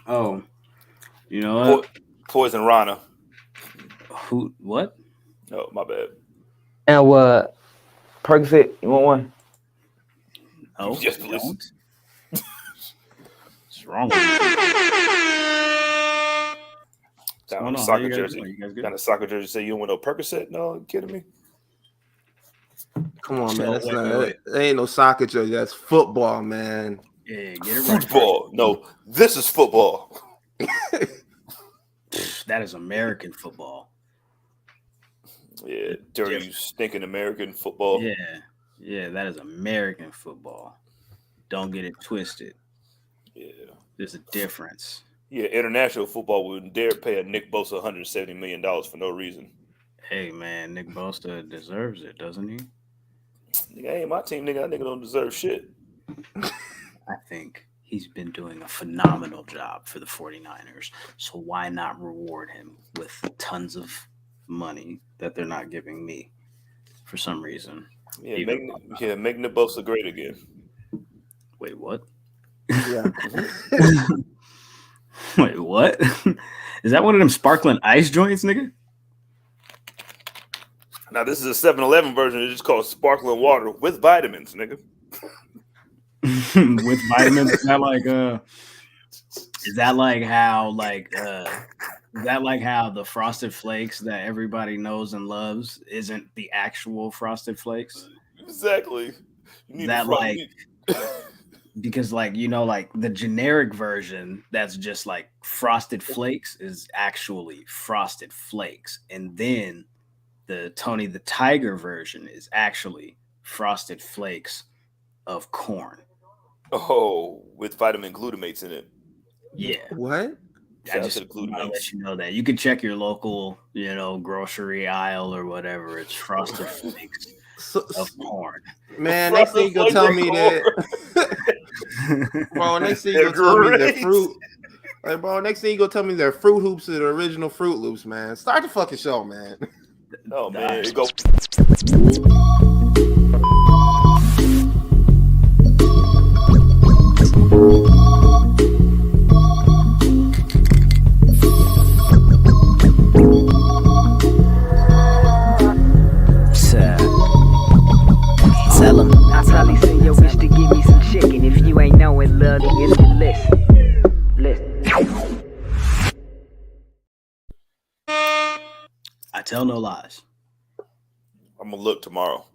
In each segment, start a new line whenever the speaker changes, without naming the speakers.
Oh, you know what?
Poison Rana.
Who? What?
Oh, my bad.
And what? Percocet, you want one?
Oh,
Yes, please.
What's wrong with you?
Down a soccer jersey. Down a soccer jersey. Say you don't want no Percocet? No, you kidding me?
Come on, man. That ain't no soccer jersey. That's football, man.
Yeah, get it
right. Football. No, this is football.
That is American football.
Yeah, dirty, stinking American football.
Yeah, that is American football. Don't get it twisted.
Yeah.
There's a difference.
Yeah, international football wouldn't dare pay a Nick Bosa $170 million for no reason.
Hey, man, Nick Bosa deserves it, doesn't he?
Nigga, ain't my team, nigga. That nigga don't deserve shit.
I think he's been doing a phenomenal job for the 49ers. So why not reward him with tons of money that they're not giving me for some reason?
Yeah, make Nick Bosa great again.
Wait, what?
Yeah.
Wait, what? Is that one of them sparkling ice joints, nigga?
Now, this is a 7-Eleven version. It's just called sparkling water with vitamins, nigga.
With vitamins? Is that like how the Frosted Flakes that everybody knows and loves isn't the actual Frosted Flakes?
Exactly.
Because the generic version that's just like Frosted Flakes is actually Frosted Flakes, and then the Tony the Tiger version is actually Frosted Flakes of corn.
Oh, with vitamin glutamates in it.
Yeah.
What?
I just want to let you know that. You can check your local, grocery aisle or whatever. It's Frosted Flakes of corn.
Man, next thing you gonna tell me that. Bro, next thing you gonna tell me that fruit. Like, bro, next thing you gonna tell me that Fruit Hoops are the original Fruit Loops, man. Start the fucking show, man.
Oh man, it go.
Tell him. I probably send your wish to give me some chicken. If you ain't knowing, love, it's the list.
I tell no lies.
I'm gonna look tomorrow.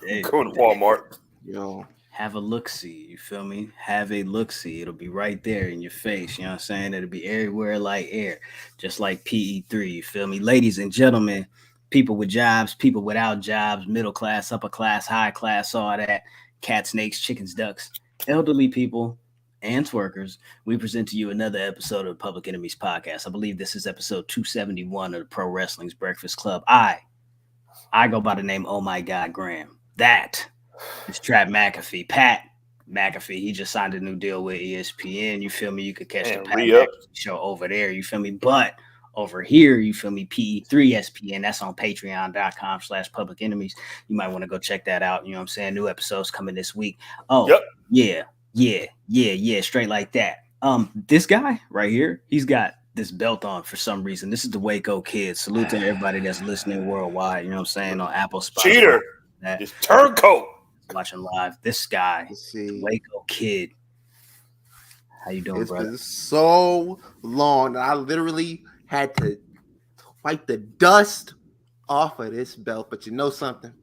Hey,
going to Walmart.
Yo.
Have a look-see, you feel me? Have a look-see. It'll be right there in your face, you know what I'm saying? It'll be everywhere like air, just like PE3, you feel me? Ladies and gentlemen, people with jobs, people without jobs, middle class, upper class, high class, all that, cats, snakes, chickens, ducks, elderly people, and twerkers, we present to you another episode of Public Enemies Podcast. I believe this is episode 271 of the Pro Wrestling's Breakfast Club. I go by the name Oh My God Graham. That is Trap McAfee. Pat McAfee, he just signed a new deal with ESPN. You feel me? You could catch the Pat McAfee show over there. You feel me? But over here, you feel me? PE3 SPN. That's on patreon.com/public enemies. You might want to go check that out. You know what I'm saying? New episodes coming this week. Oh, yep. Yeah. Straight like that. This guy right here, he's got this belt on for some reason. This is the Waco Kid. Salute to everybody that's listening worldwide. You know what I'm saying? On Apple, Spotify.
Cheater. This turncoat.
Watching live. This guy, Waco Kid. How you doing, brother?
It's been so long that I literally had to wipe the dust off of this belt. But you know something?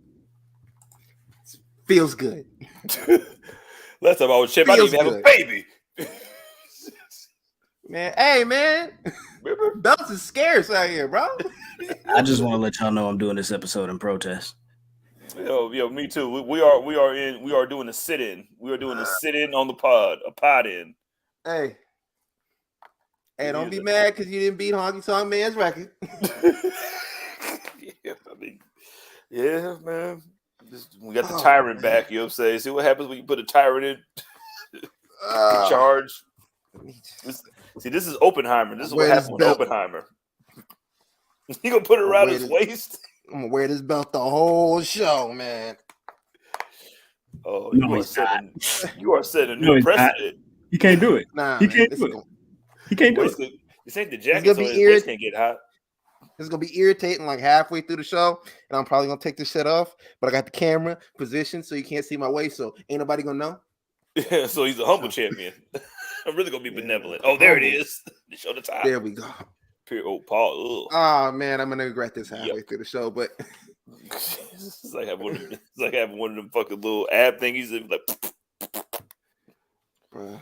It feels good.
Let's talk about Chip. I didn't even have a baby.
Man, hey, man. Belts is scarce out here, bro.
I just want to let y'all know I'm doing this episode in protest.
Yo, me too. We are doing a sit-in. We are doing a sit-in on the pod, a pod in.
Hey, don't be mad because you didn't beat Honky Tonk Man's record.
Yeah, man. We got the tyrant back, you know what I'm saying? See what happens when you put a tyrant in charge. This is Oppenheimer. This is what happened with Oppenheimer. He gonna put it around his waist?
I'm gonna wear this belt the whole show, man.
Oh, no, you are setting a new precedent.
He can't do it.
Nah,
he can't do it. He can't do it.
This ain't the jacket, so his waist can't get hot.
It's gonna be irritating like halfway through the show, and I'm probably gonna take this shit off. But I got the camera positioned so you can't see my waist, so ain't nobody gonna know.
Yeah, so he's a humble champion. I'm really gonna be benevolent. Oh, there it is. Show the top.
There we go.
Oh, Paul.
Oh man, I'm gonna regret this halfway through the show, but
it's like having one of them fucking little ab thingies. Like,
bruh,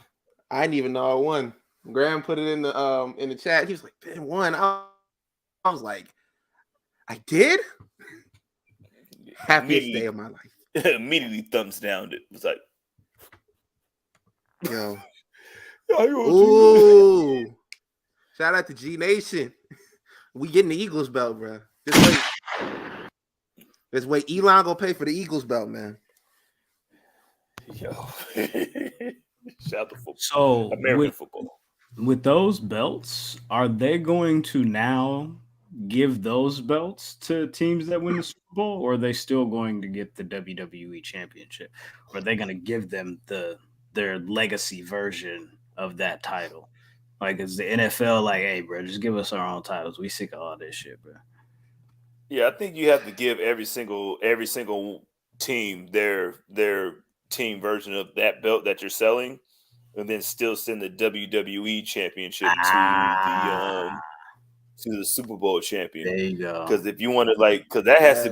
I didn't even know I won. Graham put it in the chat. He was like, "Ben won." I was like, "I did." Happiest day of my life.
Immediately thumbs down. It was like,
yo, ooh. Shout out to G Nation. We getting the Eagles belt, bro. Just wait. Elon gonna pay for the Eagles belt, man.
Yo. Shout out to football.
So
American football.
With those belts, are they going to now give those belts to teams that win the Super Bowl, or are they still going to get the WWE Championship? Or are they going to give them their legacy version of that title? Like, is the NFL like, hey, bro, just give us our own titles. We sick of all this shit, bro.
Yeah, I think you have to give every single team their team version of that belt that you're selling, and then still send the WWE Championship to the Super Bowl champion.
There you go.
Because if you want to, because that has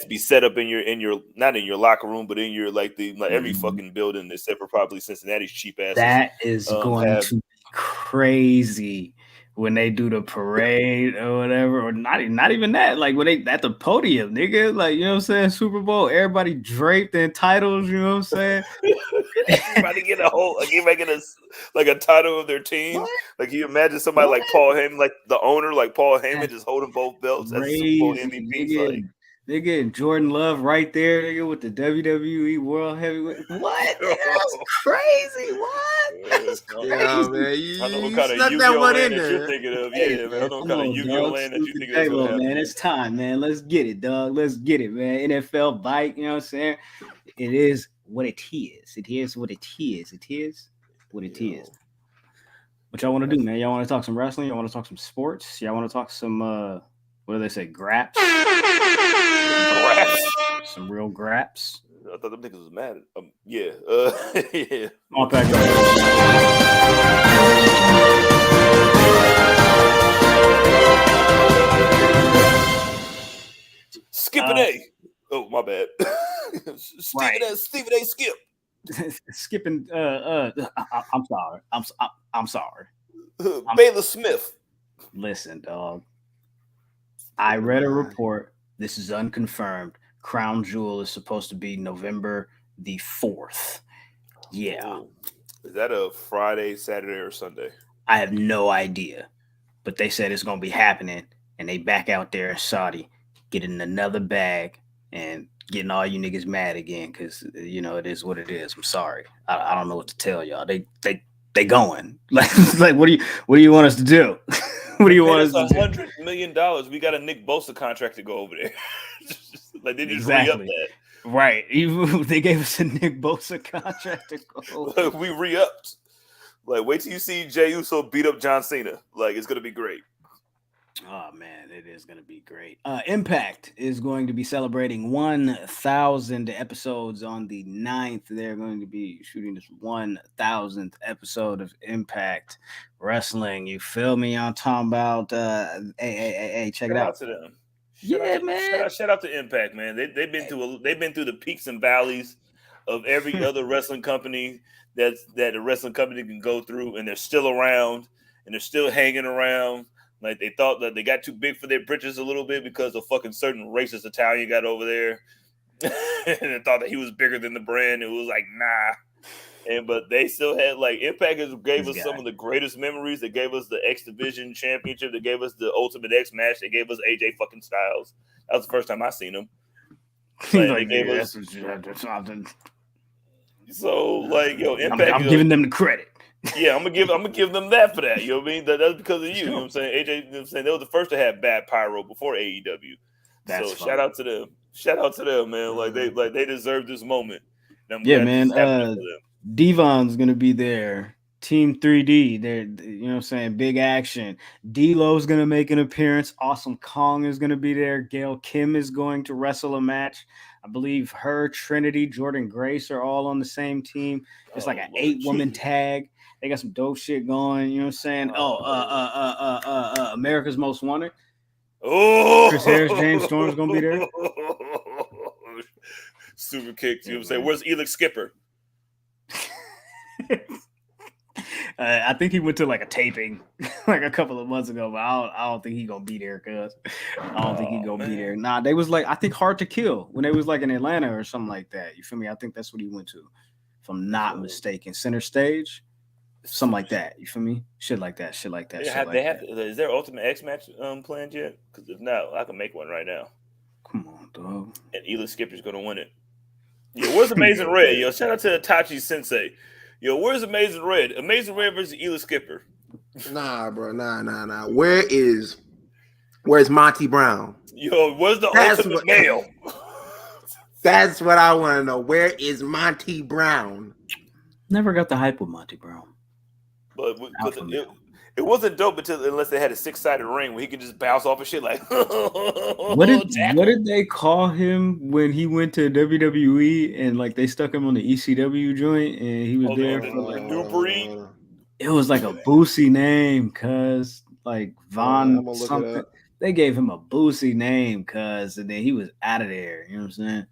to be set up in your not in your locker room, but in your every fucking building except for probably Cincinnati's cheap ass.
That is going to be crazy when they do the parade or whatever, or not even that. Like when they at the podium, nigga. Like, you know what I'm saying? Super Bowl, everybody draped in titles. You know what I'm saying?
Everybody get a title of their team. What? Like, you imagine somebody like Paul Heyman, like the owner, like Paul Heyman, just holding both belts as Super Bowl MVP.
Nigga, Jordan Love right there, nigga, with the WWE World Heavyweight. What? That's crazy. What? That's crazy.
Yeah, man. You
snuck that one in there. You're thinking of. Yeah, man. I don't know what kind of Yu-Gi-Oh land that you thinking of.
Man, it's time, man. Let's get it, dog. Let's get it, man. NFL bike, you know what I'm saying? It is what it is. It is what it is. It is what it is. What y'all want to do, man? Y'all want to talk some wrestling? Y'all want to talk some sports? Y'all want to talk some, what do they say, graps? Some real graps.
I thought them niggas was mad. Yeah. Yeah.
All packed
Skipping A. Oh, my bad. Stephen A. Skip.
Skipping. I'm sorry. I'm sorry.
Baylor Smith.
Listen, dog. I read a report. This is unconfirmed. Crown Jewel is supposed to be November the 4th. Yeah.
Is that a Friday, Saturday, or Sunday?
I have no idea. But they said it's going to be happening. And they back out there in Saudi, getting another bag and getting all you niggas mad again. Because, you know, it is what it is. I'm sorry. I don't know what to tell y'all. They going. Like what do you want us to do? What do you want us to do?
$100 million. We got a Nick Bosa contract to go over there. Like, they just
re-up
that.
Right. They gave us a Nick Bosa contract to go.
We re-upped. Like, wait till you see Jey Uso beat up John Cena. Like, it's going to be great.
Oh, man, it is going to be great. Impact is going to be celebrating 1,000 episodes on the 9th. They're going to be shooting this 1,000th episode of Impact Wrestling. You feel me? I'm talking about, hey, check it out.
Shout out to them. Shout out to Impact, man. They've been through the peaks and valleys of every other wrestling company that a wrestling company can go through, and they're still around, and they're still hanging around. Like, they thought that they got too big for their britches a little bit because of fucking certain racist Italian got over there, and they thought that he was bigger than the brand. It was like, nah. But they still had, like, Impact gave us some of the greatest memories. They gave us the X Division Championship. They gave us the Ultimate X match. They gave us AJ fucking Styles. That was the first time I seen him. Like, they gave us. So, like, yo, Impact.
I'm giving them the credit.
Yeah, I'm gonna give them that for that. You know what I mean? That's because of you. You know what I'm saying? AJ, you know what I'm saying? They were the first to have bad pyro before AEW. So funny. Shout out to them. Shout out to them, man. Like they deserve this moment.
Yeah, man. Devon's gonna be there Team 3D. They're, you know what I'm saying? Big action. D-Lo's going to make an appearance. Awesome Kong is going to be there. Gail Kim is going to wrestle a match. I believe her, Trinity, Jordan Grace are all on the same team. It's like an 8-woman tag. They got some dope shit going. You know what I'm saying? America's Most Wanted.
Oh,
Chris Harris, James Storm's going to be there.
Super kicks. You know what I'm saying? Where's Elix Skipper?
I think he went to like a taping like a couple of months ago, but I don't think he's gonna be there, cuz I don't think he's gonna be there. Nah, they was like, I think Hard to Kill when they was like in Atlanta or something like that. You feel me? I think that's what he went to, if I'm not mistaken. Center Stage, something like that. You feel me? Shit like that.
Is there Ultimate X match planned yet? Because if not, I can make one right now.
Come on, dog.
And Elix Skipper's gonna win it. Yo, where's Amazing Red? Yo, shout out to Itachi Sensei. Yo, where's Amazing Red? Amazing Red versus Elix Skipper.
Nah, bro. Nah. Where's Monty Brown?
Yo, where's the ultimate male?
That's what I want to know. Where is Monty Brown?
Never got the hype with Monty Brown.
But it wasn't dope unless they had a 6-sided ring where he could just bounce off of shit like.
What did they call him when he went to WWE and like they stuck him on the ECW joint and he was there for like
New Breed?
It was like a Boosie name, cuz like Von something. They gave him a Boosie name, cuz, and then he was out of there. You know what I'm saying?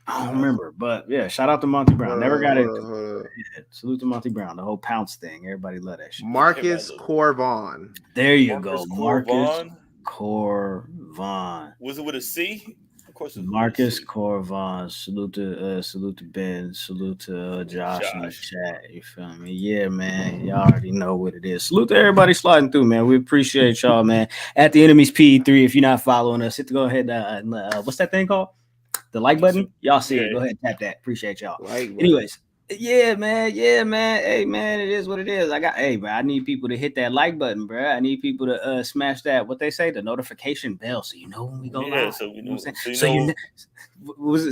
I don't remember, but yeah, shout out to Monty Brown. Never got it. Yeah, salute to Monty Brown. The whole Pounce thing. Everybody love that shit.
Marcus Corvon.
There you go. Marcus Corvon.
Was it with a C? Of course it was.
Marcus Corvon. Salute to Ben. Salute to Josh in the chat. You feel me? Yeah, man. Y'all already know what it is. Salute to everybody sliding through, man. We appreciate y'all, man. At the Enemies PE3. If you're not following us, hit to go ahead. What's that thing called? The like button, y'all see it. Go ahead and tap that. Appreciate y'all. Anyways, yeah, man. Hey, man, it is what it is. I need people to hit that like button, bro. I need people to smash that. What they say, the notification bell, so you know when we go live.
So we know.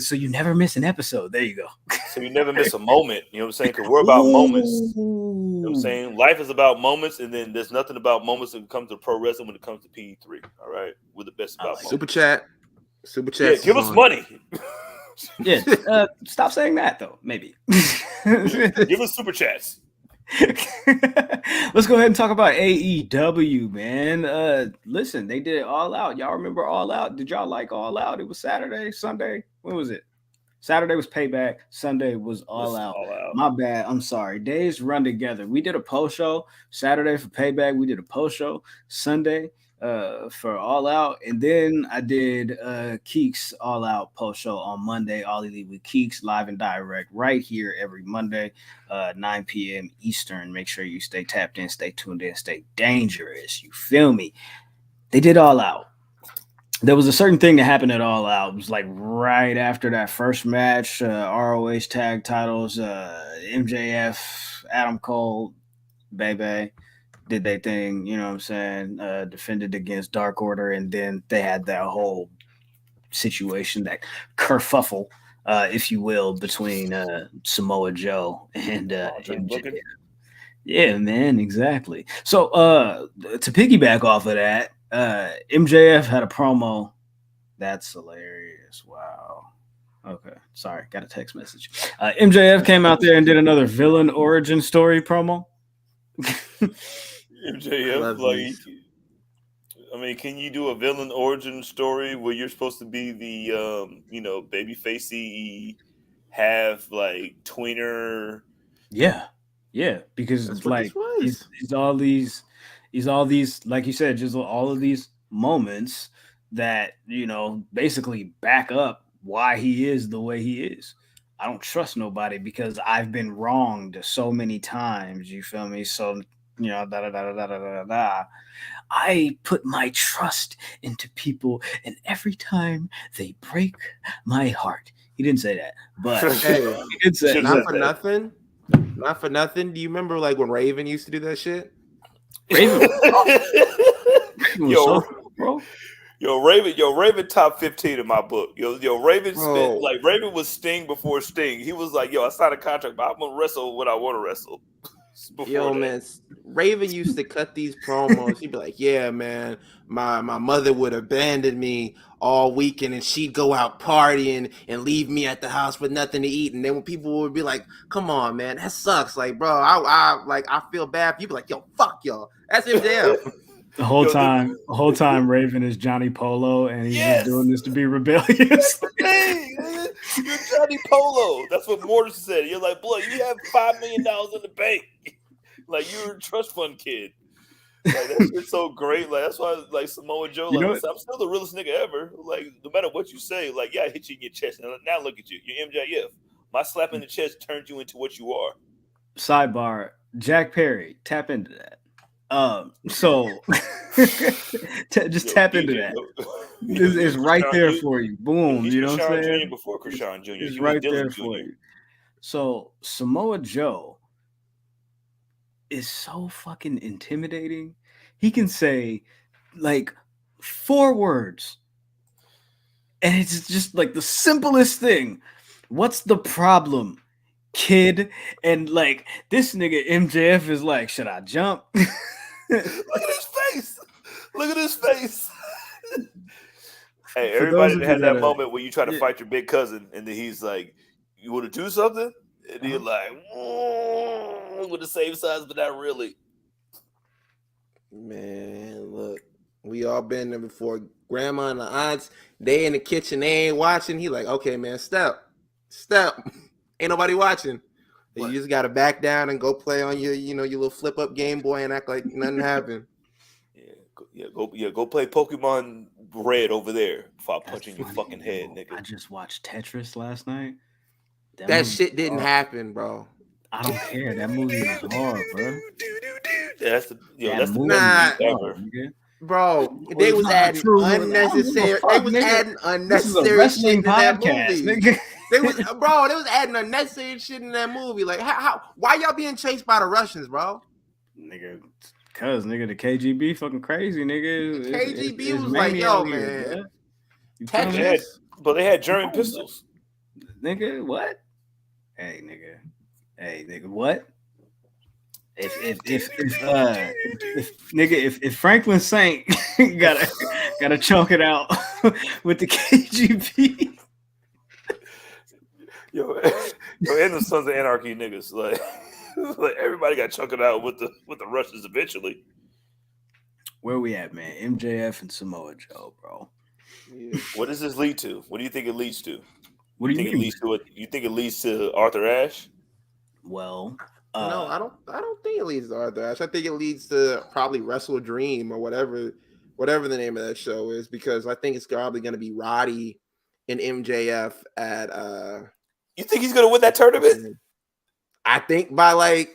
So you never miss an episode. There you go.
So you never miss a moment. You know what I'm saying? Because we're about moments. You know what I'm saying? Life is about moments, and then there's nothing about moments when it comes to pro wrestling. When it comes to PE3, all right, we're the best about moments.
Super chat.
Yeah, give us money.
Yeah, stop saying that though. Maybe
give us super chats.
Let's go ahead and talk about AEW, man. Listen, they did it All Out. Y'all remember All Out? Did y'all like All Out? It was Saturday, Sunday. When was it? Saturday was Payback. Sunday was All Out. My bad. I'm sorry. Days run together. We did a post show Saturday for Payback. We did a post show Sunday for All Out, and then I did Keeks All Out post show on Monday. All Elite with Keeks, live and direct right here every Monday, 9 p.m. Eastern. Make sure you stay tapped in, stay tuned in, stay dangerous. You feel me? They did All Out. There was a certain thing that happened at All Out. It was like right after that first match, ROH tag titles, MJF, Adam Cole, Bebe did their thing, you know what I'm saying, defended against Dark Order, and then they had that whole situation, that kerfuffle, if you will, between Samoa Joe and MJF. Yeah, man, exactly. So to piggyback off of that, MJF had a promo. That's hilarious. Wow. Okay, sorry, got a text message. MJF came out there and did another villain origin story promo.
MJF, can you do a villain origin story where you're supposed to be the, babyfacey, have like tweener? Yeah, because it's like he's all these, like you said, just all of these moments that basically back up why he is the way he is. I don't trust nobody because I've been wronged so many times. You feel me? So. I put my trust into people, and every time they break my heart. He didn't say that, but
hey, he did say not for nothing. Not for nothing. Do you remember like when Raven used to do that shit?
Raven bro. Raven top 15 in my book. Raven spent Raven was Sting before Sting. He was like, I signed a contract, but I'm gonna wrestle when I want to wrestle.
Yo, man, Raven used to cut these promos. He'd be like, "Yeah, man, my mother would abandon me all weekend, and she'd go out partying and leave me at the house with nothing to eat." And then when people would be like, "Come on, man, that sucks," like, bro, I feel bad. You'd be like, "Yo, fuck y'all." That's MJF.
The whole time, Raven is Johnny Polo, and he's just doing this to be rebellious.
You're Johnny Polo. That's what Mortis said. You're like, blood, you have $5 million in the bank. Like, you're a trust fund kid. Like, that shit's so great. Like, that's why, like, Samoa Joe, like, I'm still the realest nigga ever. Like, no matter what you say, like, yeah, I hit you in your chest. Now look at you. You're MJF. My slap in the chest turned you into what you are.
Sidebar, Jack Perry, tap into that. So just tap into that. It's right there for you. Boom. You know what I'm saying?
Jr. before Krishan Jr.
It's right there for you. So Samoa Joe is so fucking intimidating. He can say like 4 words, and it's just like the simplest thing. What's the problem, kid? And like this nigga MJF is like, should I jump?
Look at his face. Look at his face. Hey, everybody had that moment when you try to fight your big cousin, and then he's like, "You want to do something?" And you're like, "With the same size, but not really."
Man, look, we all been there before. Grandma and the aunts, they in the kitchen, they ain't watching. He like, "Okay, man, step, ain't nobody watching." You just gotta back down and go play on your little flip up Game Boy and act like nothing happened.
Go play Pokemon Red over there before I punch in your fucking head, nigga.
I just watched Tetris last night.
That shit didn't happen, bro.
I don't care. That movie was hard, bro.
That's the movie
ever. Bro, they was adding unnecessary. They was adding unnecessary shit in that movie. Nigga. They was adding unnecessary shit in that movie. Like, why y'all being chased by the Russians, bro?
Nigga, the KGB fucking crazy, nigga.
The KGB was like, yo, man.
But they had German pistols.
Nigga, what? Hey, nigga, what? If Franklin Saint gotta chunk it out with the KGB.
Yo, and the Sons of Anarchy niggas, like everybody got chunked out with the Russians eventually.
Where we at, man? MJF and Samoa Joe, bro.
Yeah. What does this lead to? What do you think it leads to?
What do you think
it leads to? You think it leads to Arthur Ashe?
Well,
no, I don't think it leads to Arthur Ashe. I think it leads to probably Wrestle Dream or whatever the name of that show is, because I think it's probably going to be Roddy and MJF at.
You think he's going to win that tournament?
I think by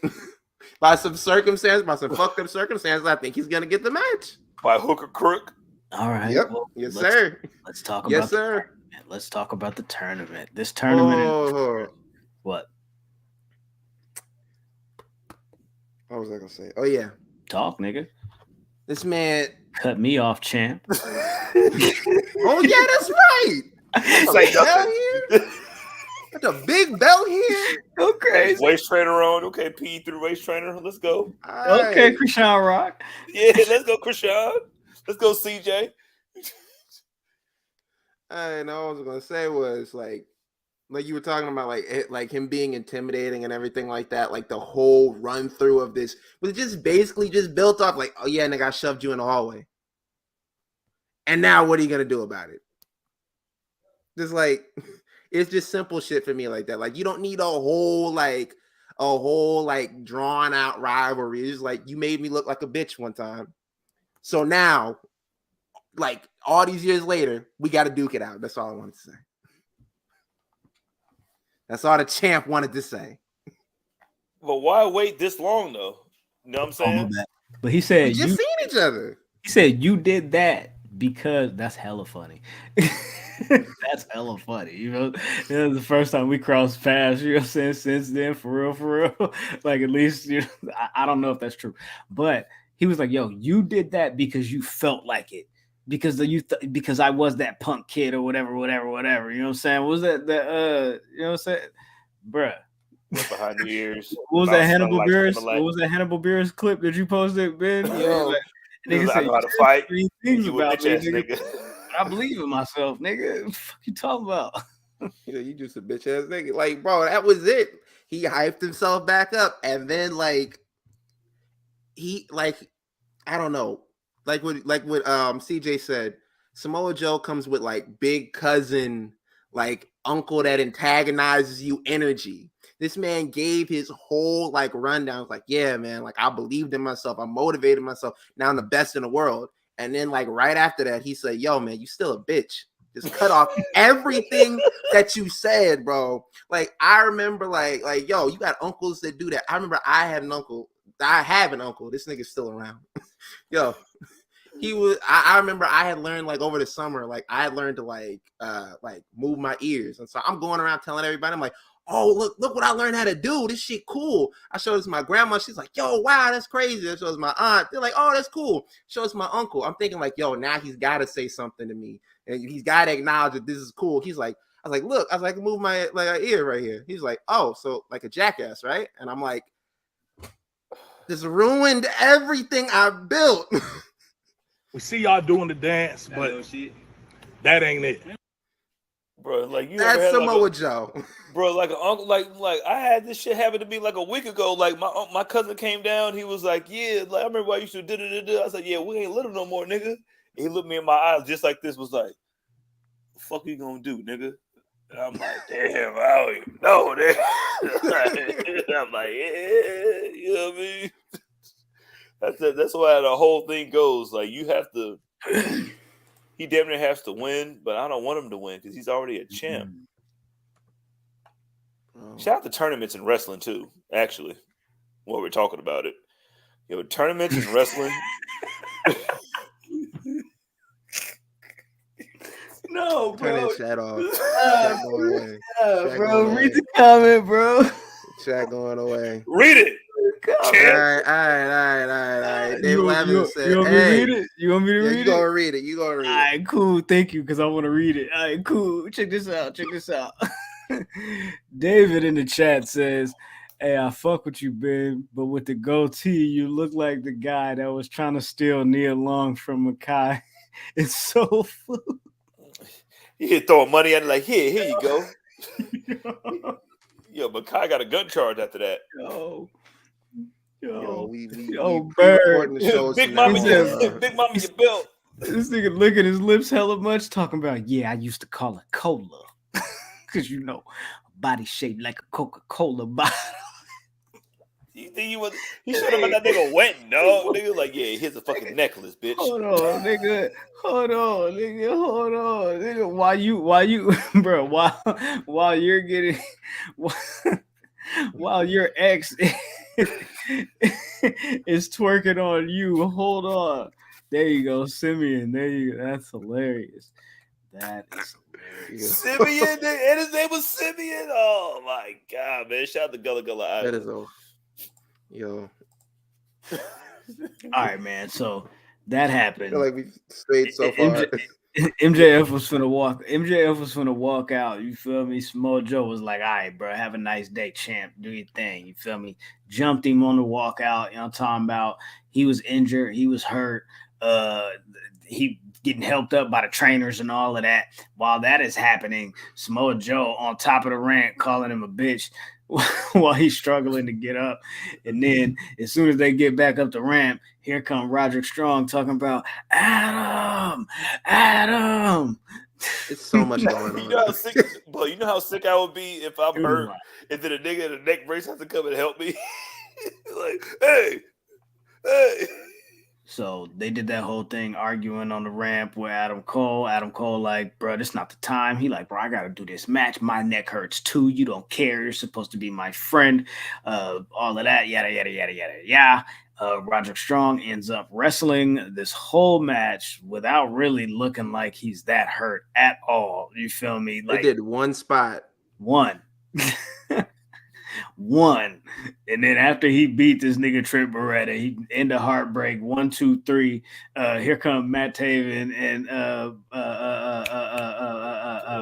some fucked up circumstances, I think he's going to get the match.
By hook or crook?
All right.
Yep.
Well,
yes, sir.
Let's talk about
yes, sir.
Let's talk about the tournament. This tournament. What?
What was I going to say? Oh, yeah.
Talk, nigga.
This man.
Cut me off, champ.
Oh, yeah, that's right.
Like
bell here? Got a big bell here?
Go crazy.
Waist trainer on. Okay, P3 waist trainer. Let's go.
Okay, Krishan Rock.
Yeah, let's go, Krishan. Let's go, CJ.
And all I was going to say was, like you were talking about, like him being intimidating and everything like that, like the whole run through of this was just basically just built off like, oh yeah, nigga, I shoved you in the hallway. And now what are you going to do about it? Just like, it's just simple shit for me like that. Like, you don't need a whole drawn out rivalry. It's just like, you made me look like a bitch one time. So now, like all these years later, we got to duke it out. That's all I wanted to say. That's all the champ wanted to say.
But why wait this long though? You know what I'm saying?
But he said
we just seen each other.
He said you did that because that's hella funny. That's hella funny. You know, it was the first time we crossed paths, you know what I'm saying? Since then, for real. Like, at least, you know, I don't know if that's true. But he was like, yo, you did that because you felt like it. Because because I was that punk kid or whatever. You know what I'm saying? Was that you know what I'm saying? Bruh.
behind the ears.
What was that Hannibal
like
Beers? What was that Hannibal Beers clip that you posted, Ben?
Yo,
nigga said, I know how to fight.
Things
You a
about
bitch
me,
ass nigga.
I believe in myself, nigga. What the fuck you talking about?
Yeah, you just a bitch ass nigga. Like, bro, that was it. He hyped himself back up, and then like he like I don't know, like what CJ said. Samoa Joe comes with like big cousin, like uncle that antagonizes you energy. This man gave his whole like rundown. It's like, yeah, man, like I believed in myself. I motivated myself. Now I'm the best in the world. And then like right after that, he said, yo, man, you still a bitch. Just cut off everything that you said, bro. Like I remember like, yo, you got uncles that do that. I remember I have an uncle. This nigga's still around. Yo. He was. I remember I had learned like over the summer, like I had learned to like move my ears, and so I'm going around telling everybody, I'm like, oh look what I learned how to do. This shit cool. I showed this to my grandma. She's like, yo, wow, that's crazy. I showed my aunt. They're like, oh, that's cool. Shows my uncle. I'm thinking like, yo, now he's got to say something to me, and he's got to acknowledge that this is cool. He's like, I was like, look, I was like, move my like ear right here. He's like, oh, so like a jackass, right? And I'm like, this ruined everything I built.
We see y'all doing the dance, but that ain't it.
Bro, like you
That's Samoa
like
Joe.
Bro, like an uncle, like I had this shit happen to me like a week ago. Like my cousin came down, he was like, yeah, like I remember I used to do. I was like, yeah, we ain't little no more, nigga. He looked me in my eyes just like this, was like, the fuck you gonna do, nigga? And I'm like, damn, I don't even know, nigga. I'm like, yeah, you know what I mean? That's why the whole thing goes. Like, you have to. He damn near has to win, but I don't want him to win because he's already a champ. Shout out to tournaments in wrestling too. Actually, while we're talking about it, tournaments in wrestling.
No, bro.
Turn that chat off. Chat going away.
Bro, read the comment, bro.
Chat going away.
Read it.
All right. David Evans said,
you want me to read it? You want me to read it?
You gonna read it.
All right, cool. Thank you, because I want to read it. All right, cool. Check this out. David in the chat says, hey, I fuck with you, Ben, but with the goatee, you look like the guy that was trying to steal Nia Long from Makai. It's so food.
He throwing money at it like, here you go. Yo, Makai got a gun charge after that.
We
Bird.
Big Mama, Big Mama, you built.
This nigga licking his lips hella much, talking about, yeah, I used to call it cola. Because, a body shaped like a Coca-Cola bottle.
You think he should have let that nigga wet, dog? Nigga like, yeah, here's a fucking necklace, bitch.
Hold on, nigga. While you're getting, while your ex is twerking on you, hold on. There you go, Simeon. There you go. That's hilarious. That is hilarious.
Simeon, and his name was Simeon. Oh my god, man! Shout out to Gullah Gullah Island.
That is a yo.
All right, man. So that happened.
I feel like we stayed so far.
MJF was finna walk out. You feel me? Samoa Joe was like, all right, bro, have a nice day, champ. Do your thing. You feel me? Jumped him on the walkout. You know what I'm talking about? He was injured. He was hurt. He getting helped up by the trainers and all of that. While that is happening, Samoa Joe on top of the ramp calling him a bitch while he's struggling to get up. And then as soon as they get back up the ramp, here come Roderick Strong talking about Adam.
It's so much going on.
You know how sick I would be if I'm hurt and then a nigga in a neck brace has to come and help me? Like, hey.
So they did that whole thing arguing on the ramp with Adam Cole. Adam Cole like, bro, this not the time. He like, bro, I got to do this match. My neck hurts too. You don't care. You're supposed to be my friend. All of that, yada, yada, yada, yada, yada. Roderick Strong ends up wrestling this whole match without really looking like he's that hurt at all. You feel me? Like,
they did one spot.
One. And then after he beat this nigga Trent Beretta, he ended heartbreak 1, 2, 3. Here come Matt Taven and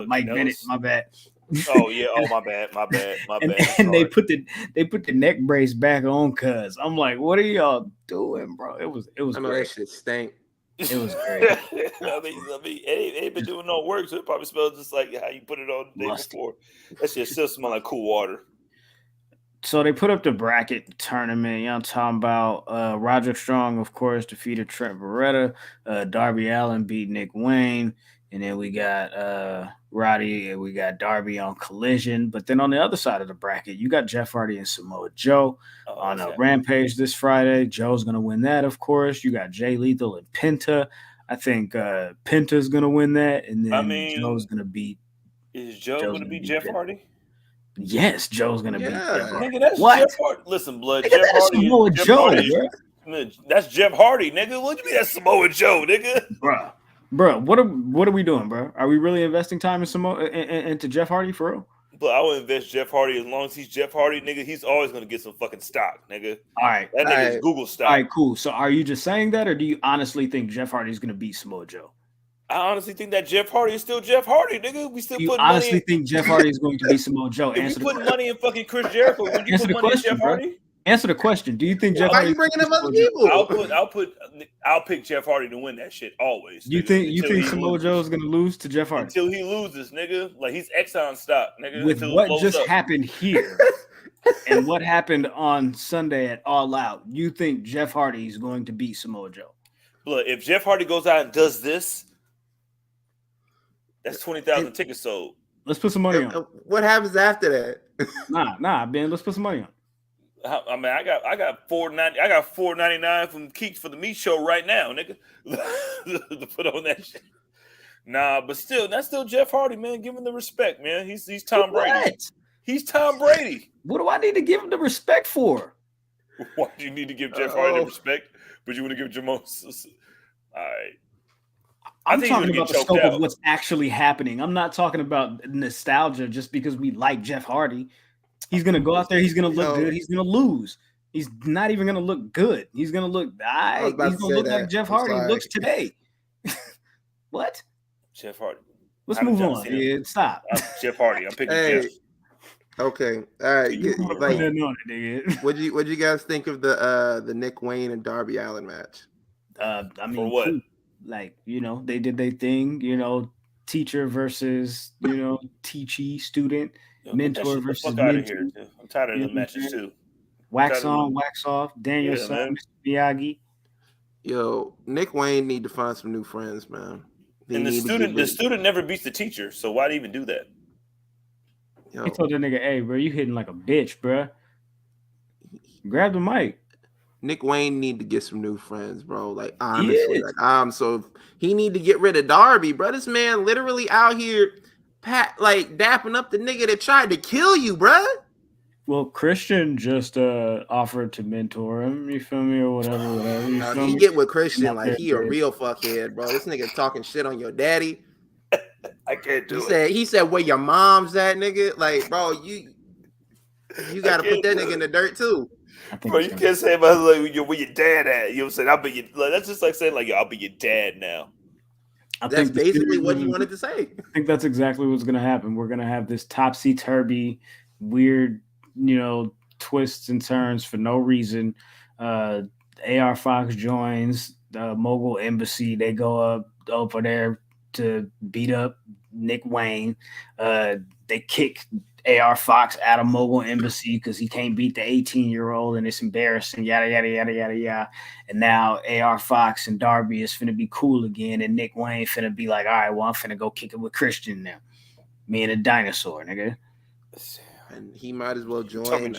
Mike Bennett. My bad.
Oh yeah. Oh my bad.
And they put the neck brace back on. Cuz I'm like, what are y'all doing, bro? It was
I know
great.
that shit stank.
It was great.
I mean, it ain't been doing no work, so it probably smells just like how you put it on the day
Musty.
before. That shit still smell like cool water.
So they put up the bracket tournament. Y'all talking about Roderick Strong, of course, defeated Trent Beretta. Darby Allin beat Nick Wayne. And then we got Roddy and we got Darby on Collision. But then on the other side of the bracket, you got Jeff Hardy and Samoa Joe on a Rampage this Friday. Joe's going to win that, of course. You got Jay Lethal and Penta. I think Penta's going to win that. And then Joe's going to beat.
Is Joe going to beat Jeff Hardy?
Yes, Joe's going to beat Jeff Hardy.
Nigga, that's
what?
Jeff Hardy. Listen, blood.
Nigga,
Jeff
that's
Hardy.
Samoa
Jeff
Joe,
Hardy.
bro.
That's Jeff Hardy, nigga. What do you mean that's Samoa Joe, nigga?
Bro, what are we doing, bro? Are we really investing time into Jeff Hardy for real?
But I will invest Jeff Hardy as long as he's Jeff Hardy, nigga. He's always gonna get some fucking stock, nigga.
All right,
that nigga's Google stock.
All right, cool. So, are you just saying that, or do you honestly think Jeff Hardy is gonna beat Samoa Joe?
I honestly think that Jeff Hardy is still Jeff Hardy, nigga. We still
you
put
honestly think Jeff Hardy is going to beat Samoa Joe?
If you put money in fucking Chris Jericho, would you put money in Jeff Hardy?
Answer the question. Do you think Jeff Hardy?
Why are you bringing up other people?
I'll pick Jeff Hardy to win that shit always.
You think Samoa Joe is going to lose to Jeff Hardy
until he loses, nigga? Like he's Exxon stock, nigga.
With what just happened here and what happened on Sunday at All Out, you think Jeff Hardy is going to beat Samoa Joe?
Look, if Jeff Hardy goes out and does this, that's 20,000 tickets sold.
Let's put some money on.
What happens after that?
Nah, Ben. Let's put some money on.
I mean, I got $4.99 from Keeks for the meat show right now, nigga. To put on that shit. Nah, but still, that's still Jeff Hardy, man. Give him the respect, man. He's Tom Brady. He's Tom Brady.
What do I need to give him the respect for?
Why do you need to give Jeff Hardy the respect, but you want to give Jamos? All right.
I'm talking about the scope of what's actually happening. I'm not talking about nostalgia just because we like Jeff Hardy. He's going to go out there. He's going to look good. He's going to lose. He's not even going to look good. He's going to look he's going to look like Jeff Hardy looks today. What?
Jeff Hardy.
Let's move on. Yeah, stop.
Jeff Hardy. I'm picking Jeff.
Okay. All right. What you guys think of the Nick Wayne and Darby Allin match?
I mean, for what?
Like, they did their thing, teacher versus, teachee, student, mentor versus mentor.
I'm tired of the matches too.
Wax on, wax off, Danielson, Miyagi.
Yo, Nick Wayne need to find some new friends, man.
And the student never beats the teacher, so why even do that?
Yo. He told that nigga, hey, bro, you hitting like a bitch, bro. Grab the mic.
Nick Wayne need to get some new friends, bro. Like, honestly, he need to get rid of Darby, bro. This man literally out here, dapping up the nigga that tried to kill you, bro.
Well, Christian just offered to mentor him. You feel me, or whatever.
He get with Christian like he a real fuckhead, bro. This nigga talking shit on your daddy.
I can't do it.
He said where your mom's at, nigga. Like, bro, you gotta put that nigga in the dirt too.
Bro, you can't say about like where your dad at. You know what I'm saying? I'll be that's just like saying like I'll be your dad now.
That's basically what he wanted to say.
I think that's exactly what's gonna happen. We're gonna have this topsy-turvy, weird, twists and turns for no reason. AR Fox joins Mogul Embassy. They go up over there to beat up Nick Wayne. They kick AR Fox out of Mogul Embassy because he can't beat the 18-year-old and it's embarrassing, yada, yada, yada, yada, yada. And now AR Fox and Darby is finna be cool again and Nick Wayne finna be like, all right, well, I'm finna go kick it with Christian now. Me and a dinosaur, nigga.
And he might as well join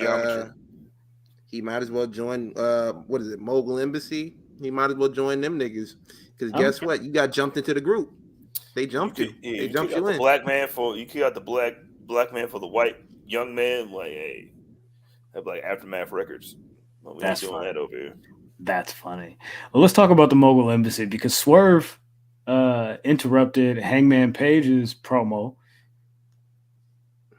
what is it, Mogul Embassy? He might as well join them niggas. Because guess what? You got jumped into the group. They jumped you. They jumped you in.
You kick out the black man for the white young man, like, hey, have like Aftermath Records.
That's
doing that over here.
That's funny. Well, let's talk about the Mogul Embassy because Swerve interrupted Hangman Page's promo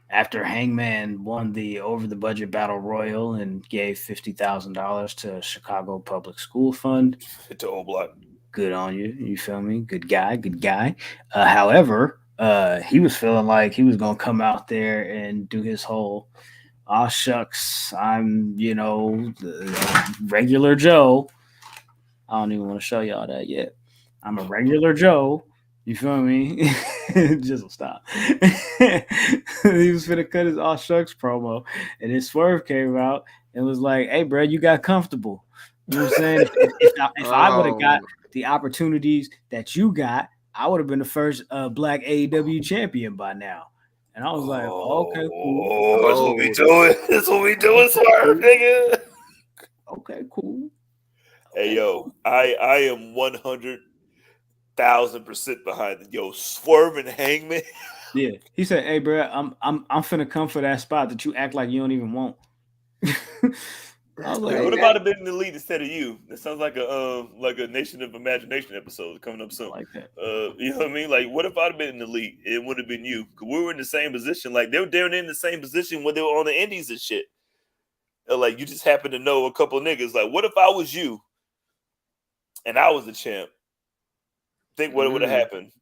after Hangman won the Over the Budget Battle Royal and gave $50,000 to Chicago Public School Fund.
To Old Block.
Good on you. You feel me? Good guy. However, he was feeling like he was gonna come out there and do his whole, "Oh shucks, I'm regular Joe." I don't even want to show y'all that yet. I'm a regular Joe. You feel me? Just stop. He was finna cut his "All Shucks" promo, and then Swerve came out and was like, "Hey, bro, you got comfortable." You know what I'm saying? If I would have got the opportunities that you got, I would have been the first black AEW champion by now. And I was like, okay, cool.
That's what we doing. That's what we doing, Swerve, nigga.
Okay, cool.
Hey, yo, I am 100,000% behind it. Yo, Swerve and Hangman.
Yeah, he said, "Hey, bro, I'm finna come for that spot that you act like you don't even want." I was like,
what about it been in the lead instead of you? That sounds like a Nation of Imagination episode coming up soon.
Like that.
You know what I mean? Like, what if I'd have been in the lead? It would have been you. Because we were in the same position. Like, they were in the same position when they were on the indies and shit. Like, you just happen to know a couple of niggas. Like, what if I was you and I was the champ? Think what would have happened.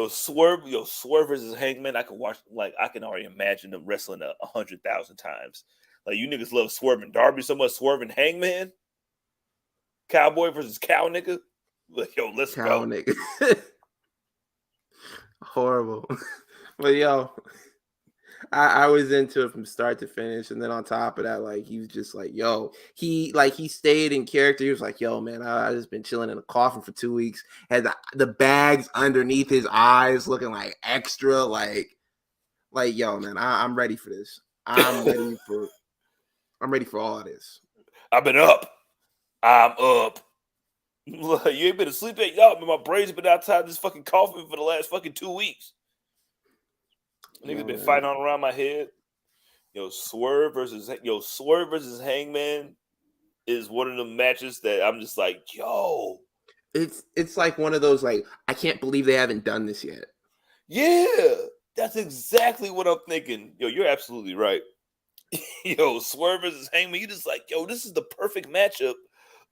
Swerve versus Hangman. I can watch. Like, I can already imagine them wrestling 100,000 times. Like, you niggas love Swerve and Darby so much. Swerve and Hangman. Cowboy versus cow nigga. Like, yo, let's
cow
go.
Nigga. Horrible. But yo, I was into it from start to finish, and then on top of that, like, he was just like, yo, he stayed in character. He was like, yo, man, I just been chilling in a coffin for 2 weeks. Had the bags underneath his eyes looking like extra, like yo, man, I'm ready for this. I'm ready for all of this.
I've been up. I'm up. You ain't been asleep yet? Y'all, my brain's been outside this fucking coffin for the last fucking 2 weeks. Niggas been fighting on around my head. Swerve versus Hangman is one of the matches that I'm just like, yo.
It's like one of those, like, I can't believe they haven't done this yet.
Yeah, that's exactly what I'm thinking. Yo, you're absolutely right. Swerve versus Hangman, you just like, yo, this is the perfect matchup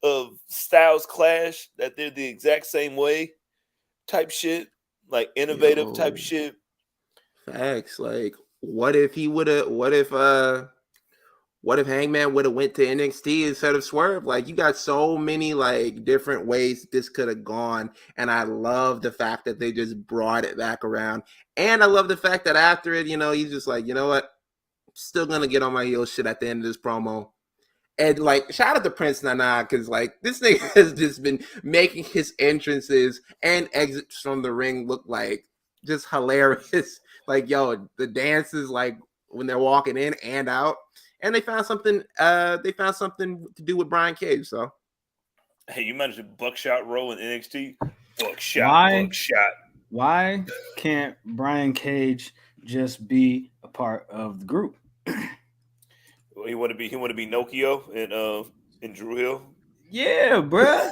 of styles clash, that they're the exact same way type shit, like innovative type shit.
Facts. Like, what if Hangman would have went to NXT instead of Swerve? Like, you got so many like different ways this could have gone, and I love the fact that they just brought it back around. And I love the fact that after it, he's just like, you know what? Still gonna get on my heels shit at the end of this promo. And like, shout out to Prince Nana, because like, this nigga has just been making his entrances and exits from the ring look like just hilarious. Like, yo, the dances, like when they're walking in and out, and they found something to do with Brian Cage. So,
hey, you mentioned Buckshot Row in NXT. Buckshot.
Why can't Brian Cage just be a part of the group?
He want to be Nokio in Drew Hill.
Yeah, bruh.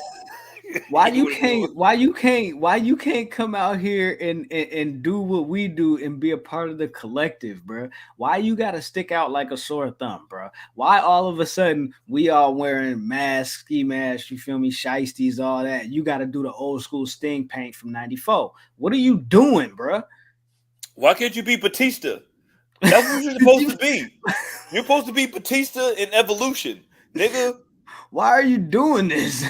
Why you can't come out here and do what we do and be a part of the collective, bruh? Why you gotta stick out like a sore thumb, bruh? Why all of a sudden we all wearing masks, ski masks, you feel me, shiesties, all that? You gotta do the old school Sting paint from '94. What are you doing, bruh?
Why can't you be Batista? That's what you're supposed to be. You're supposed to be Batista in Evolution, nigga.
Why are you doing this?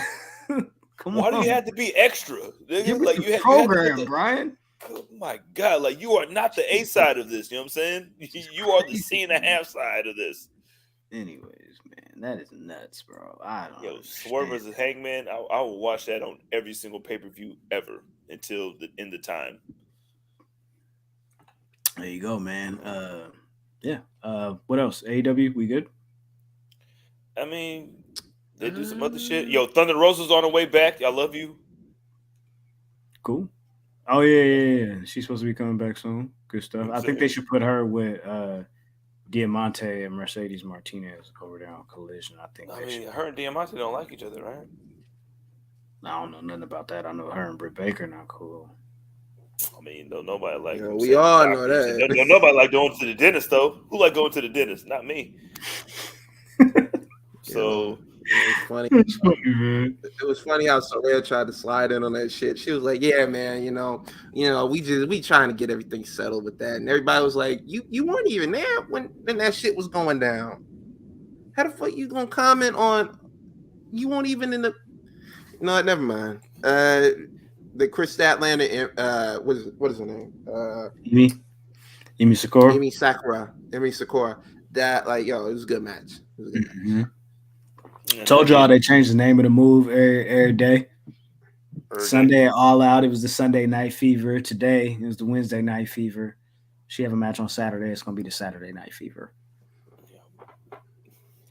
Why do you have to be extra, nigga?
Like, you program, Brian.
Oh my god, like, you are not the A side of this. You know what I'm saying? You are the C.5 side of this.
Anyways, man, that is nuts, bro. I don't.
Yo, Swerve versus Hangman. I will watch that on every single pay-per-view ever until the end of time.
There you go, man. Yeah. What else? AEW, we good?
I mean, they do some other shit. Yo, Thunder Rosa's on her way back. I love you.
Cool. Oh yeah. She's supposed to be coming back soon. Good stuff. I think they should put her with Diamante and Mercedes Martinez over there on Collision. I mean,
her and Diamante don't like each other, right?
I don't know nothing about that. I know her and Britt Baker not cool.
I mean, don't nobody like.
We all know that.
Don't nobody like going to the dentist though. Who like going to the dentist? Not me. So
It was funny.
It's funny, man.
It was funny how Soraya tried to slide in on that shit. She was like, "Yeah, man, you know, we trying to get everything settled with that." And everybody was like, "You weren't even there when that shit was going down. How the fuck you gonna comment on? You weren't even in the." No, never mind. The Chris Statlander, what is her name?
Emi Sakura.
Emi Sakura. That it was a good match. It was a good match.
Told y'all they changed the name of the move every day. Sunday All Out, it was the Sunday Night Fever. Today it was the Wednesday Night Fever. She have a match on Saturday. It's gonna be the Saturday Night Fever.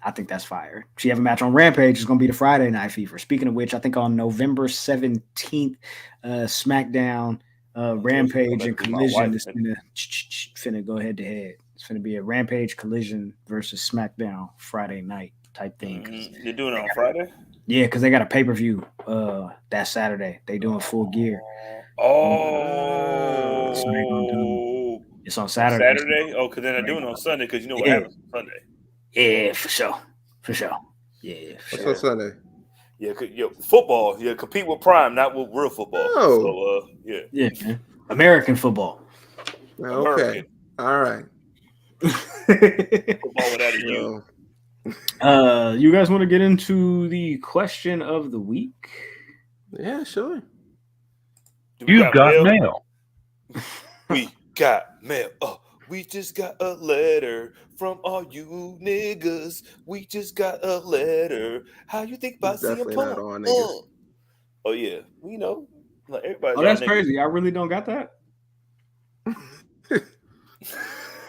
I think that's fire. She have a match on Rampage. It's gonna be the Friday Night Fever. Speaking of which, I think on November 17th, SmackDown, Rampage and Collision is finna go head to head. It's finna be a Rampage Collision versus SmackDown Friday night type thing.
They're doing it on Friday?
Yeah, because they got a pay-per-view that Saturday. They doing Full Gear.
Oh.
So they gonna do it's on Saturday.
Oh, because they're not doing it on Sunday because you know what happens on Sunday.
Yeah, for sure. Yeah, for
sure. What's on Sunday?
Yeah, football. Yeah, compete with Prime, not with real football.
Oh.
So,
yeah, man. American football.
Okay. All right.
Football without a U.
You guys want to get into the question of the week?
Yeah, sure.
You've got mail.
We got mail. Oh, we just got a letter from all you niggas. We just got a letter. How you think about CM Punk? Oh yeah, we know. Like everybody.
Oh, that's crazy. I really don't got that.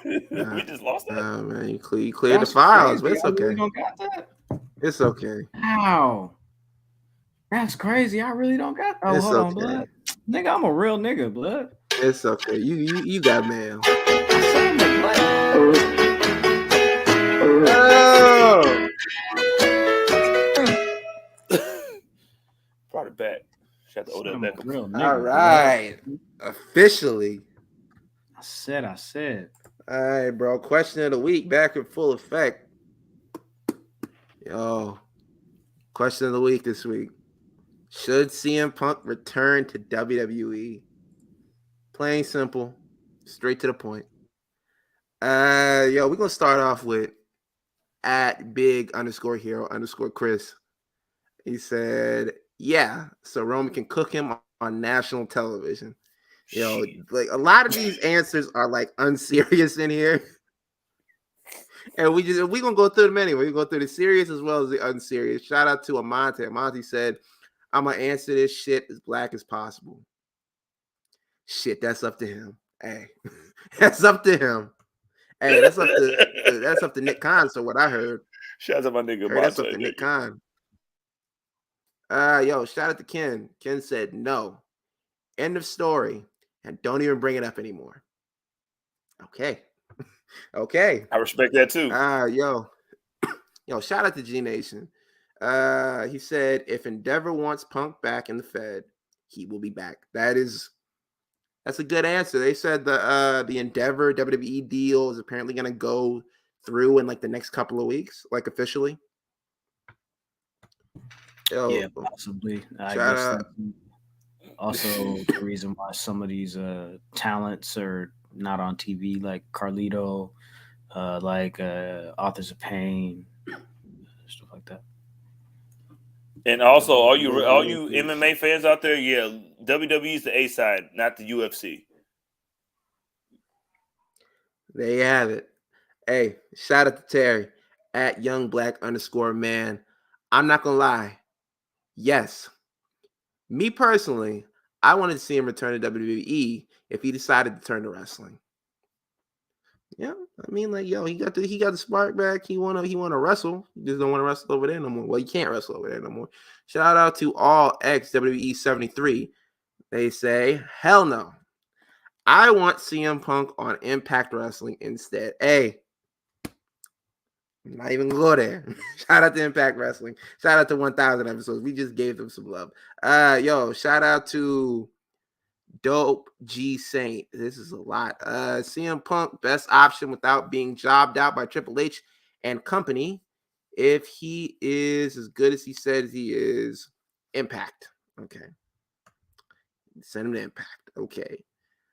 We just lost that.
Man, you cleared the files, but it's okay.
Really don't got that.
It's okay.
Wow. That's crazy. I really don't got that. Oh, hold on, blood. Nigga, I'm a real nigga, blood.
It's okay. You got mail. Oh.
Brought it back. Shout out to Odell Beckham.
All right. Officially.
I said.
All right, bro. Question of the week back in full effect. Yo. Question of the week this week. Should CM Punk return to WWE? Plain simple. Straight to the point. We're gonna start off with @big_hero_Chris. He said, yeah, so Roman can cook him on national television. Like a lot of these answers are like unserious in here. And we're gonna go through them anyway. We go through the serious as well as the unserious. Shout out to Amante. Amante said, I'm gonna answer this shit as black as possible. Shit, that's up to him. Hey, that's up to him. Hey, that's up to Nick Khan. So what I heard.
Shout out to my nigga.
That's up to Nick Khan. Shout out to Ken. Ken said no. End of story. And don't even bring it up anymore. Okay. Okay.
I respect that too.
Shout out to G Nation. He said if Endeavor wants Punk back in the Fed, he will be back. That's a good answer. They said the Endeavor WWE deal is apparently going to go through in like the next couple of weeks, like officially.
Yeah, possibly. I guess that's also the reason why some of these talents are not on TV, like Carlito, Authors of Pain, stuff like that.
And also, all you MMA fans out there, yeah, WWE is the A side, not the UFC.
There you have it. Hey, shout out to Terry @YoungBlack_man. I'm not gonna lie. Yes, me personally, I wanted to see him return to WWE if he decided to turn to wrestling. Yeah, I mean, he got the spark back. He wanna wrestle. He just don't want to wrestle over there no more. Well, he can't wrestle over there no more. Shout out to all ex-WWE 73. They say, hell no. I want CM Punk on Impact Wrestling instead. Hey, I'm not even gonna go there. Shout out to Impact Wrestling. Shout out to 1,000 episodes. We just gave them some love. Shout out to Dope G Saint. This is a lot. CM Punk, best option without being jobbed out by Triple H and company if he is as good as he says he is, Impact. Okay. Send him to Impact. Okay.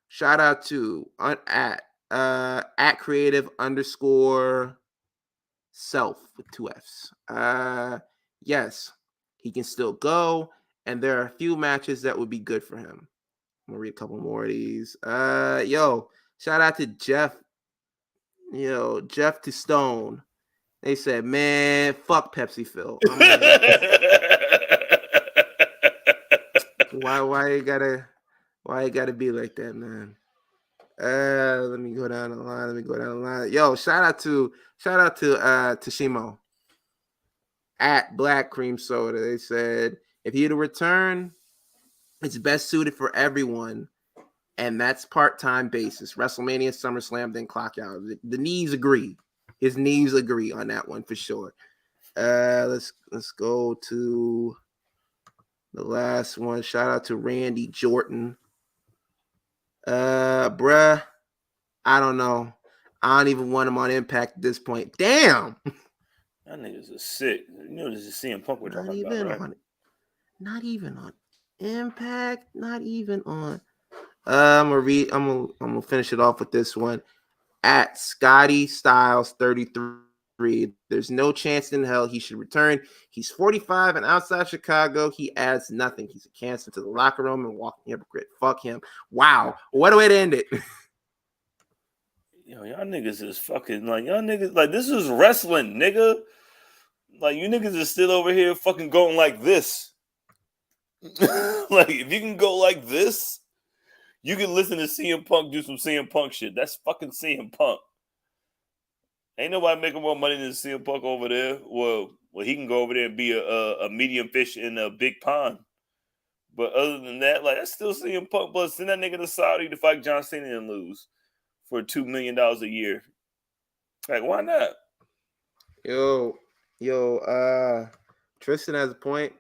Shout out to at creative_self with 2 F's. Yes, he can still go, and there are a few matches that would be good for him. I'm gonna read a couple more of these. Shout out to Jeff. Jeff to Stone. They said, man, fuck Pepsi Phil. I'm like, why you gotta be like that, man? Let me go down the line. Yo, shout out to Tashimo at Black Cream Soda. They said if he to return, it's best suited for everyone, and that's part-time basis. WrestleMania, SummerSlam, then clock out. The knees agree. His knees agree on that one for sure. Let's go to the last one. Shout out to Randy Jordan. Bruh, I don't know. I don't even want him on Impact at this point. Damn.
That niggas are sick. You know this is CM Punk we're talking about, right?
Not even on Impact. Not even on. I'm gonna finish it off with this one. At Scotty Styles 33. There's no chance in hell he should return. He's 45 and outside Chicago, he adds nothing. He's a cancer to the locker room and walking hypocrite. Fuck him. Wow. What a way to end it.
Yo, y'all niggas is fucking like y'all niggas like this is wrestling, nigga. Like you niggas is still over here fucking going like this. Like if you can go like this, you can listen to CM Punk do some CM Punk shit. That's fucking CM Punk. Ain't nobody making more money than CM Punk over there. Well, he can go over there and be a medium fish in a big pond. But other than that, like that's still CM Punk. But send that nigga to Saudi to fight John Cena and lose for $2 million a year. Like, why not?
Yo, Tristan has a point.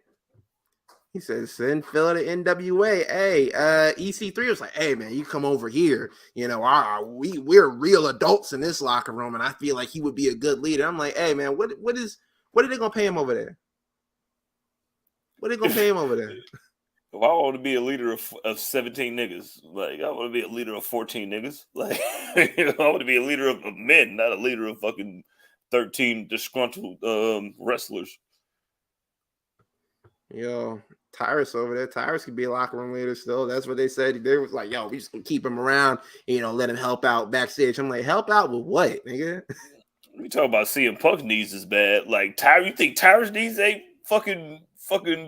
He says, send Phil to NWA. Hey, EC3 was like, hey, man, you come over here. You know, we're real adults in this locker room, and I feel like he would be a good leader. I'm like, hey, man, what are they going to pay him over there? What are they going to pay him over there?
If I want to be a leader of 17 niggas, like, I want to be a leader of 14 niggas. Like, I want to be a leader of men, not a leader of fucking 13 disgruntled wrestlers.
Yo, Tyrus over there. Tyrus could be a locker room leader still. That's what they said. They was like, yo, we just gonna keep him around, let him help out backstage. I'm like, help out with what, nigga?
We talk about CM Punk needs is bad. Like, you think Tyrus needs ain't fucking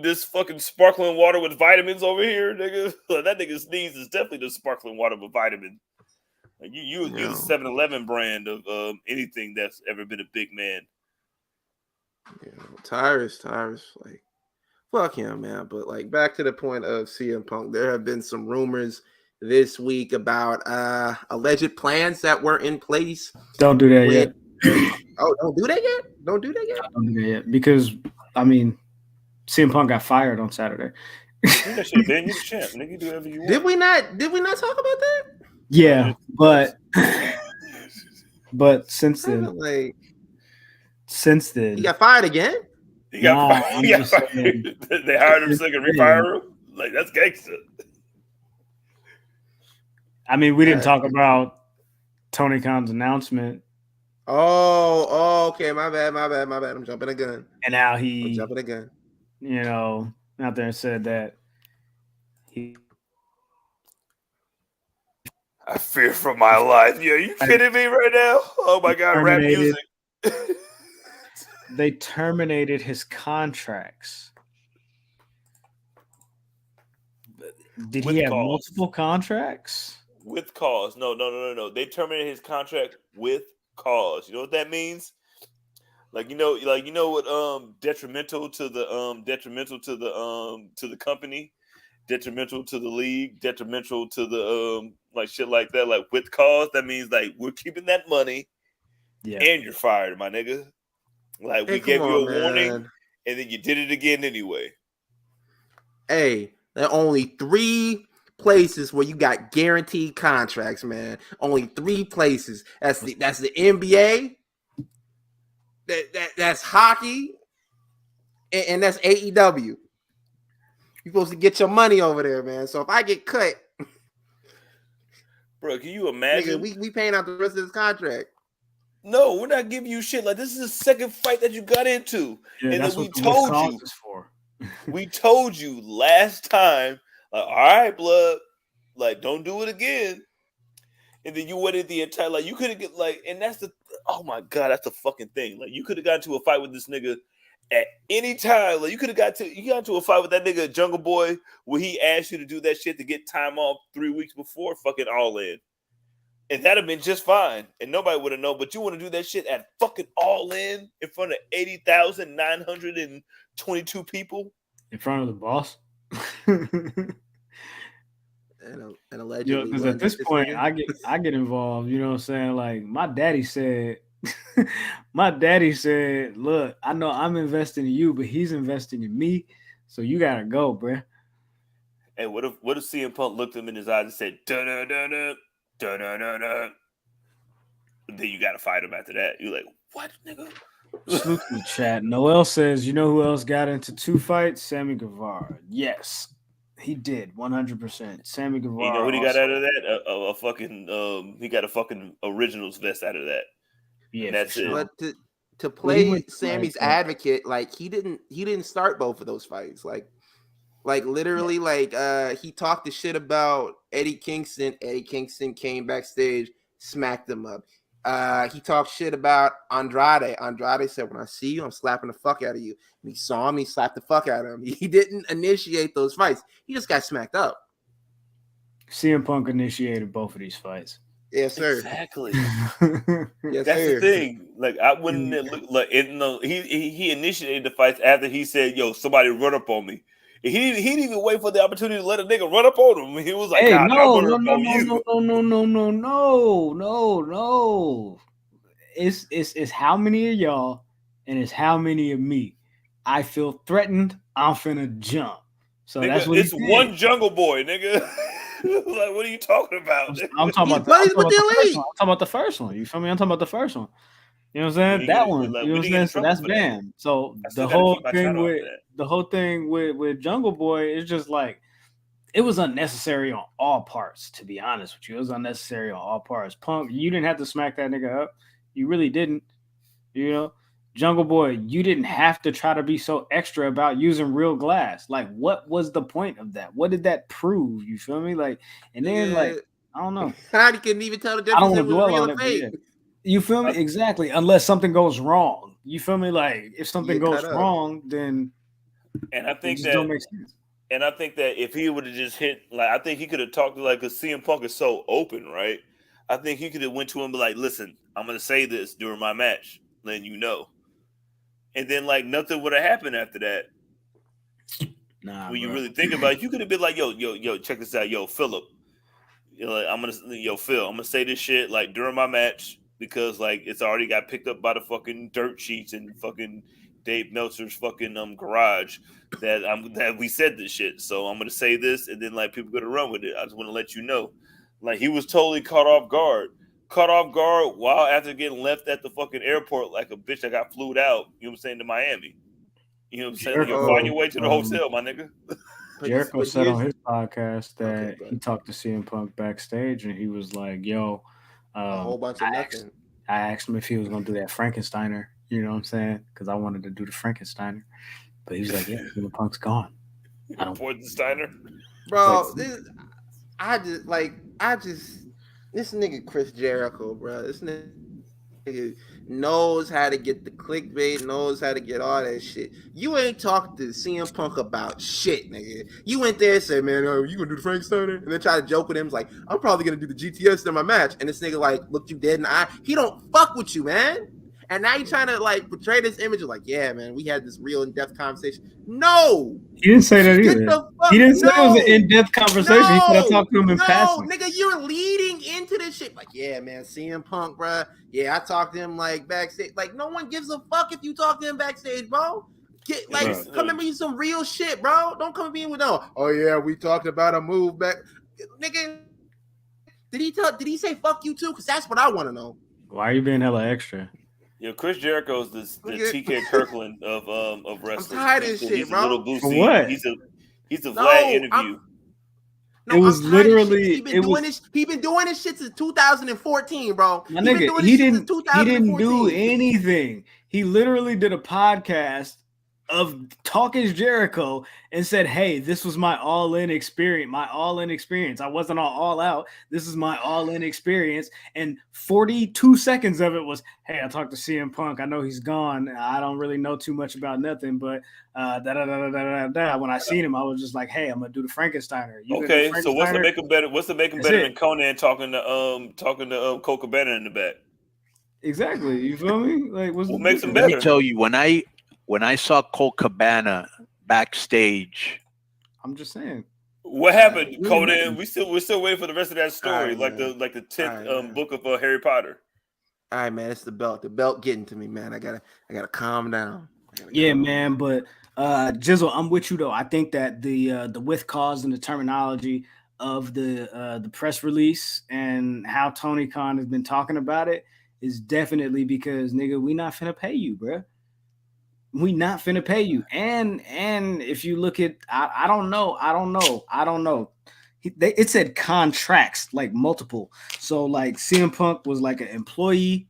this fucking sparkling water with vitamins over here, nigga? That nigga's needs is definitely the sparkling water with vitamins. Like, you're the 7-Eleven brand of anything that's ever been a big man.
Tyrus, like, fuck him, man. But like back to the point of CM Punk, there have been some rumors this week about alleged plans that were in place.
Don't do that yet.
Oh, don't do that yet? Don't do that yet?
Because I mean, CM Punk got fired on Saturday.
That shit, man, you the champ, nigga. You do whatever you want.
Did we not talk about that?
Yeah, but since then, he
got fired again.
He got fired. They hired him so they could refire him. Like, that's gangster.
I mean, we didn't talk about Tony Khan's announcement.
Oh, okay. My bad. I'm jumping a gun.
And how
I'm jumping a gun.
Out there and said that he.
I fear for my life. Yeah, you kidding me right now? Oh my God, rap music.
They terminated his contracts. Did he have multiple contracts?
With cause. No. They terminated his contract with cause. You know what that means? Like you know what detrimental to the company, detrimental to the league, detrimental to the like shit like that, like with cause, that means like we're keeping that money and you're fired, my nigga. Like we gave you a warning and then you did it again anyway.
Hey, there are only 3 places where you got guaranteed contracts, man. Only 3 places. That's the NBA. That's hockey, and that's AEW. You're supposed to get your money over there, man. So if I get cut,
bro, can you imagine?
Nigga, we paying out the rest of this contract.
No, we're not giving you shit. Like, this is the second fight that you got into.
Yeah,
and
that's
then we
what the
told you.
is for.
We told you last time, like, all right, blood, like, don't do it again. And then you waited the entire, like, you could have get, like, and that's the, oh my God, that's the fucking thing. Like, you could have gotten to a fight with this nigga at any time. Like, you got into a fight with that nigga Jungle Boy where he asked you to do that shit to get time off 3 weeks before fucking All In. And that'd have been just fine. And nobody would have known. But you want to do that shit at fucking All In front of 80,922 people?
In front of the boss?
And allegedly,
because at this point, I get involved. You know what I'm saying? Like, my daddy said, look, I know I'm investing in you, but he's investing in me. So you got to go, bruh.
And what if CM Punk looked him in his eyes and said, da-da-da-da, da-da-da-da. Then you got to fight him after that. You're like, what, nigga?
Salute to the chat. Noel says, you know who else got into 2 fights? Sammy Guevara. Yes, he did. 100%. Sammy Guevara.
You know what he got out of that? A fucking he got a fucking originals vest out of that.
Yeah,
and that's it.
But to play Sammy's advocate, like he didn't start both of those fights. Like literally, he talked the shit about Eddie Kingston. Eddie Kingston came backstage, smacked him up. He talked shit about Andrade. Andrade said, when I see you, I'm slapping the fuck out of you. And he saw him, he slapped the fuck out of him. He didn't initiate those fights. He just got smacked up.
CM Punk initiated both of these fights.
Yes, sir.
Exactly.
Yes,
that's
sir.
the thing. Like, I wouldn't look like it. No, he initiated the fights after he said, "Yo, somebody run up on me." He didn't even wait for the opportunity to let a nigga run up on him. He was like,
"Hey,
nah,
no. It's how many of y'all, and it's how many of me. I feel threatened. I'm finna jump." So
nigga,
that's what
it's one Jungle Boy, nigga. Like, what are you talking about?
I'm talking about the first one. You feel me? I'm talking about the first one. You know what I'm saying? That one. You know what I'm saying? So that's banned. So the whole thing with Jungle Boy is just like, it was unnecessary on all parts, to be honest with you. It was unnecessary on all parts. Punk, you didn't have to smack that nigga up. You really didn't. You know? Jungle Boy, you didn't have to try to be so extra about using real glass. Like, what was the point of that? What did that prove? You feel me? Like, and then like, I don't know.
I couldn't even tell the difference.
I don't want to dwell on it, but yeah. You feel me? Exactly. Unless something goes wrong. You feel me? Like, if something goes wrong, then
and I think
that don't make sense.
And I think that if he would have just hit, like, I think he could have talked to, like, because CM Punk is so open, right? I think he could have went to him and be like, listen, I'm going to say this during my match, letting you know. And then, like, nothing would have happened after that.
Nah,
when you really think about it, you could have been like, yo, check this out. Yo, Philip. You know, like, Phil, I'm going to say this shit, like, during my match because, like, it's already got picked up by the fucking dirt sheets and fucking Dave Meltzer's fucking garage that we said this shit. So I'm going to say this, and then, like, people going to run with it. I just want to let you know. Like, he was totally caught off guard while after getting left at the fucking airport like a bitch that got flued out, you know what I'm saying, to Miami. You know what I'm saying? Like, you'll find your way to the hotel, my nigga.
Jericho said on his podcast that he talked to CM Punk backstage and he was like, yo,
a whole bunch of nothing.
I asked him if he was going to do that Frankensteiner, you know what I'm saying? Because I wanted to do the Frankensteiner. But he was like, yeah, CM Punk's gone. I don't
the Steiner.
Bro, this nigga Chris Jericho, bro. This nigga knows how to get the clickbait, knows how to get all that shit. You ain't talking to CM Punk about shit, nigga. You went there and said, man, you gonna do the Frankensteiner? And then try to joke with him, like, I'm probably gonna do the GTS in my match. And this nigga, like, looked you dead in the eye. He don't fuck with you, man. And now you're trying to, like, portray this image of, like, yeah, man, we had this real in-depth conversation. No!
He didn't say that either. He didn't say it was an in-depth conversation. He said I talked to him in passing.
Nigga, you're leading into this shit. Like, yeah, man, CM Punk, bro. Yeah, I talked to him, like, backstage. Like, no one gives a fuck if you talk to him backstage, bro. Come and me some real shit, bro. Don't come at me with no, oh, yeah, we talked about a move back. Nigga, did he say fuck you too? Because that's what I want to know.
Why are you being hella extra?
Chris Jericho's the TK Kirkland of wrestling.
I'm tired of this shit,
he's
bro.
a little Boosie.
For what?
He's a Vlad interview.
It was literally
He been doing this shit since 2014, bro.
My nigga, he didn't do anything. He literally did a podcast of talking Jericho and said, "Hey, this was my all-in experience. I wasn't all out. This is my all-in experience." And 42 seconds of it was, "Hey, I talked to CM Punk. I know he's gone. I don't really know too much about nothing, but When I seen him, I was just like, "Hey, I'm gonna do the Frankensteiner."
Okay, so what's to make him better? What's to make him better than Conan talking to Cole Cabana in the back?
Exactly. You feel me? Like, what
makes him better?
Let me tell you, when I saw Cole Cabana backstage,
I'm just saying.
What happened, Conan? We're still waiting for the rest of that story, right, like the 10th book of Harry Potter.
All right, man, it's the belt. The belt getting to me, man. I gotta calm down.
Man, but Jizzle, I'm with you though. I think that the with cause and the terminology of the press release and how Tony Khan has been talking about it is definitely because, nigga, we not finna pay you, bro. We not finna pay you. And if you look at, I don't know. It said contracts, like multiple. So like CM Punk was like an employee,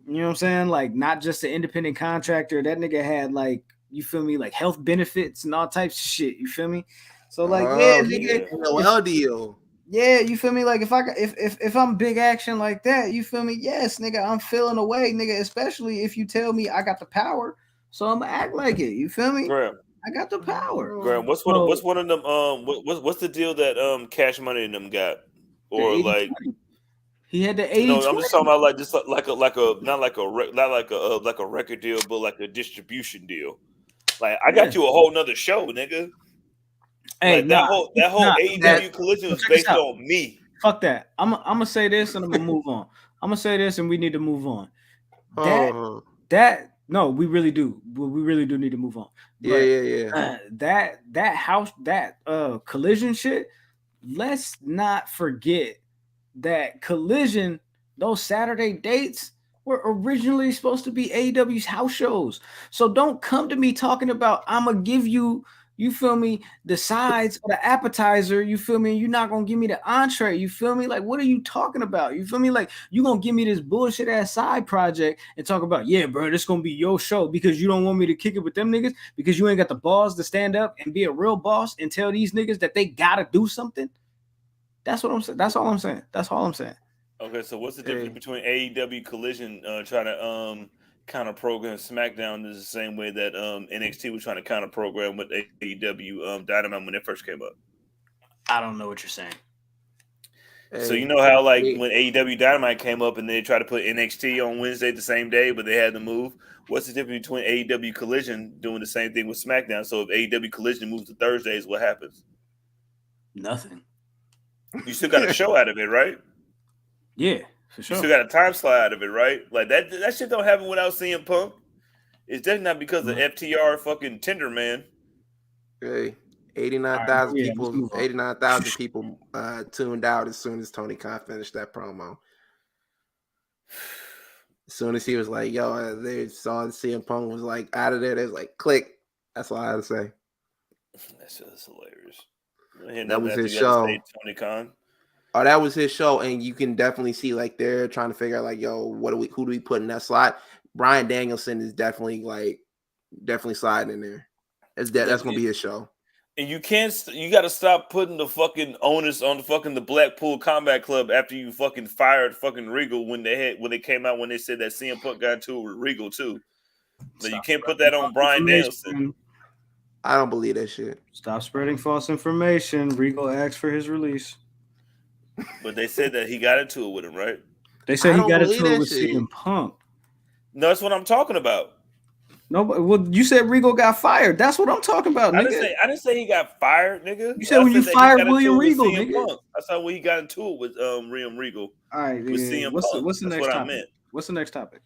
you know what I'm saying? Like not just an independent contractor. That nigga had like, you feel me, like health benefits and all types of shit. You feel me? So like, nigga,
well deal.
Yeah, you feel me? Like if I'm big action like that, you feel me? Yes, nigga, I'm feeling away, nigga. Especially if you tell me I got the power, so I'm gonna act like it. You feel me?
Graham,
I got the power.
Graham, what's one of them? What's the deal that Cash Money and them got? Or like
he had the 80.
No, I'm just talking about like just like a not like a record deal, but like a distribution deal. Like I got you a whole nother show, nigga.
Hey,
like that whole AEW Collision was based on me.
Fuck that. I'm gonna say this and I'm gonna move on. I'm gonna say this and we need to move on. No, we really do. We really do need to move on. But,
yeah.
That Collision shit. Let's not forget that Collision, those Saturday dates were originally supposed to be AEW's house shows. So don't come to me talking about I'm gonna give you. You feel me? The sides or the appetizer, you feel me? You're not going to give me the entree. You feel me? Like, what are you talking about? You feel me? Like, you going to give me this bullshit ass side project and talk about, yeah, bro, this going to be your show because you don't want me to kick it with them niggas because you ain't got the balls to stand up and be a real boss and tell these niggas that they got to do something. That's what I'm saying. That's all I'm saying. That's all I'm saying.
Okay, so what's the difference between AEW Collision trying to counter program SmackDown is the same way that NXT was trying to counter program with AEW Dynamite when it first came up?
I don't know what you're saying.
So you know how like when AEW Dynamite came up and they tried to put NXT on Wednesday the same day, but they had to move. What's the difference between AEW Collision doing the same thing with SmackDown? So if AEW Collision moves to Thursdays, what happens?
Nothing.
You still got a show out of it, right?
Yeah. For sure.
You still got a time slot out of it, right? Like that shit don't happen without CM Punk. It's definitely not because of FTR fucking Tinder Man.
Hey, 89,000 people. 89,000 people tuned out as soon as Tony Khan finished that promo. As soon as he was like, "Yo," they saw CM Punk was like out of there. They was like, "Click." That's all I had to say.
That's hilarious.
That was his show.
Tony Khan.
Oh, that was his show, and you can definitely see like they're trying to figure out like, yo, who do we put in that slot? Bryan Danielson is definitely sliding in there. That's gonna be his show.
And you got to stop putting the fucking onus on the Blackpool Combat Club after you fucking fired fucking Regal when they came out when they said that CM Punk got into it with Regal too. So you can't put that on Bryan Danielson.
I don't believe that shit.
Stop spreading false information. Regal asked for his release.
But they said that he got into it with him, right?
They said he got into it with CM Punk.
No, that's what I'm talking about.
No, well, you said Regal got fired. That's what I'm talking about, nigga.
I didn't say he got fired, nigga.
You said when you fired William Regal, nigga.
I saw when he got into it with William Regal.
All right, with CM Punk. What's the next topic? I meant. What's the next topic?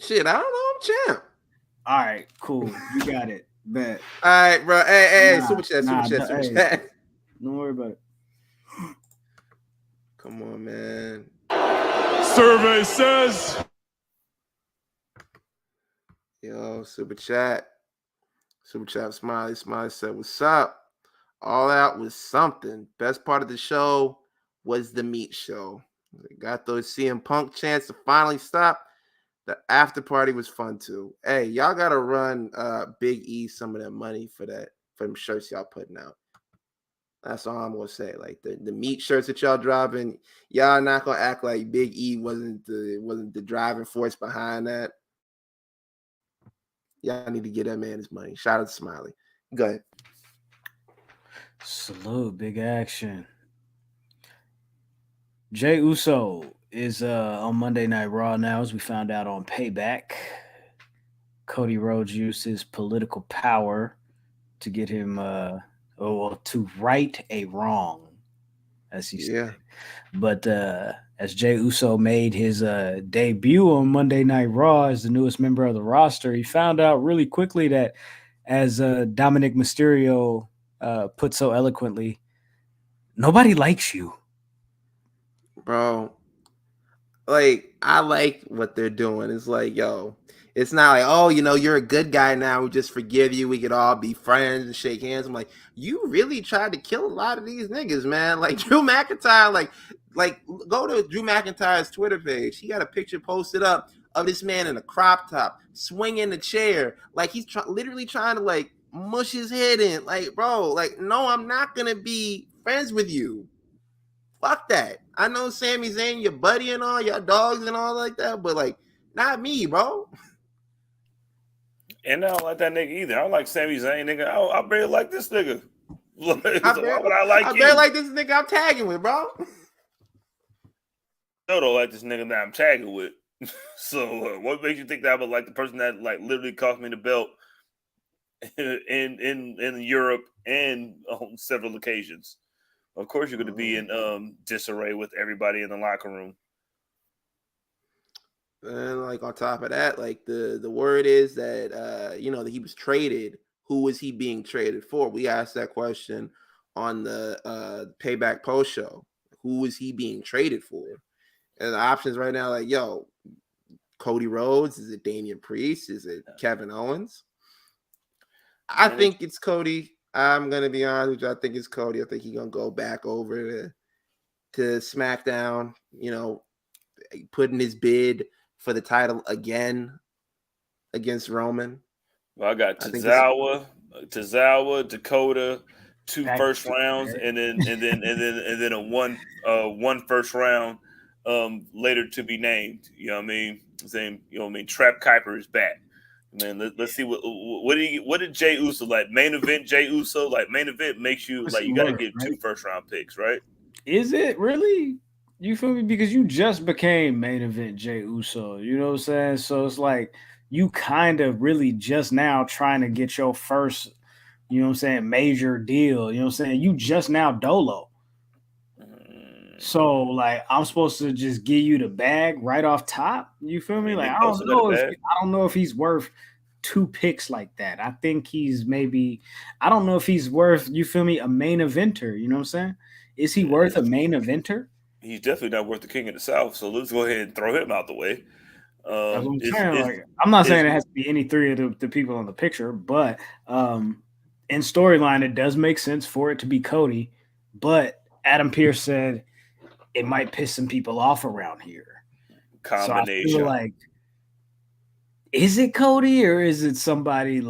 Shit, I don't know. I'm champ.
All right, cool. You got it. Bet.
All right, bro. Hey, super chat.
Don't worry about it.
Come on, man.
Survey says
Yo, super chat. Smiley said, "What's up? All Out was something. Best part of the show was the meat show. They got those CM Punk chants to finally stop. The after party was fun too. Hey, y'all gotta run Big E some of that money for them shirts y'all putting out. That's all I'm gonna say. Like the meat shirts that y'all dropping, y'all not gonna act like Big E wasn't the driving force behind that. Y'all need to get that man his money. Shout out to Smiley. Go ahead.
Salute, big action. Jey Uso is on Monday Night Raw now, as we found out on Payback. Cody Rhodes used his political power to get him to right a wrong, as he said. But as Jey Uso made his debut on Monday Night Raw as the newest member of the roster, he found out really quickly that, as Dominic Mysterio put so eloquently, nobody likes you.
Bro, like, I like what they're doing. It's like, yo, it's not like, oh, you're a good guy now. We just forgive you. We could all be friends and shake hands. I'm like, you really tried to kill a lot of these niggas, man. Like, Drew McIntyre, like go to Drew McIntyre's Twitter page. He got a picture posted up of this man in a crop top, swinging the chair. Like, he's literally trying to, like, mush his head in. Like, bro, like, no, I'm not going to be friends with you. Fuck that. I know Sami Zayn, your buddy and all, your dogs and all like that, but, like, not me, bro.
And I don't like that nigga either. I don't like Sami Zayn, nigga. I barely like this nigga. Why would I like you?
I barely like this nigga I'm tagging with, bro.
I don't like this nigga that I'm tagging with. So what makes you think that I would like the person that, like, literally cost me the belt in Europe and on several occasions? Of course, you're going to be in disarray with everybody in the locker room.
And, like, on top of that, like, the word is that that he was traded. Who was he being traded for? We asked that question on the Payback post show. Who was he being traded for? And the options right now, like, yo, Cody Rhodes, is it Damian Priest? Is it Kevin Owens? I think it's Cody. I'm gonna be honest with you. I think it's Cody. I think he's gonna go back over to SmackDown. Putting his bid for the title again against Roman.
Well, I got Tozawa, Dakota, 2 first rounds, and then a one first round later to be named. You know what I mean? Saying, Trap Kuiper is back. Man, let's see what did Jey Uso like? Main event Jey Uso, like, main event makes you like you gotta get 2 first round picks, right?
Is it really? You feel me? Because you just became main event Jey Uso. You know what I'm saying? So it's like you kind of really just now trying to get your first, major deal. You know what I'm saying? You just now Dolo. So, like, I'm supposed to just give you the bag right off top. You feel me? Like, I don't know if he's worth 2 picks like that. I think he's I don't know if he's worth, you feel me, a main eventer. You know what I'm saying? Is he worth a main eventer?
He's definitely not worth the King of the South. So let's go ahead and throw him out the way.
That's what I'm saying. I'm not saying it has to be any 3 of the people in the picture, but in storyline, it does make sense for it to be Cody. But Adam Pearce said it might piss some people off around here.
Combination.
So I feel like, is it Cody or is it somebody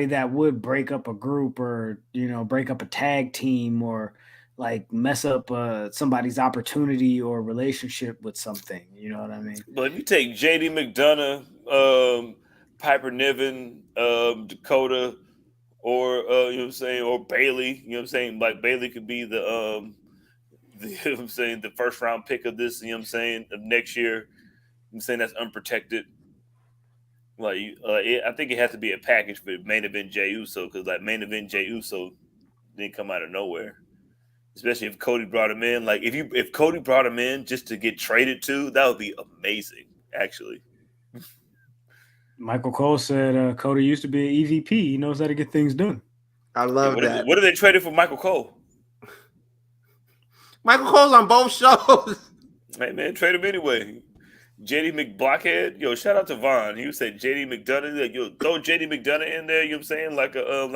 that would break up a group or, break up a tag team or, like, mess up somebody's opportunity or relationship with something? You know what I mean?
But if you take JD McDonough, Piper Niven, Dakota, or or Bailey, like, Bailey could be the first round pick of this, of next year. I'm saying that's unprotected. Like, I think it has to be a package for main event Jey Uso, because, like, main event Jey Uso didn't come out of nowhere. Especially if Cody brought him in. Like, if Cody brought him in just to get traded to, that would be amazing, actually.
Michael Cole said Cody used to be an EVP. He knows how to get things done.
I love that.
What are they traded for Michael Cole?
Michael Cole's on both shows.
Hey, man, trade him anyway. JD McBlockhead, yo, shout out to Vaughn. He said JD McDonough, like, yo, throw JD McDonough in there. You know what I'm saying, like a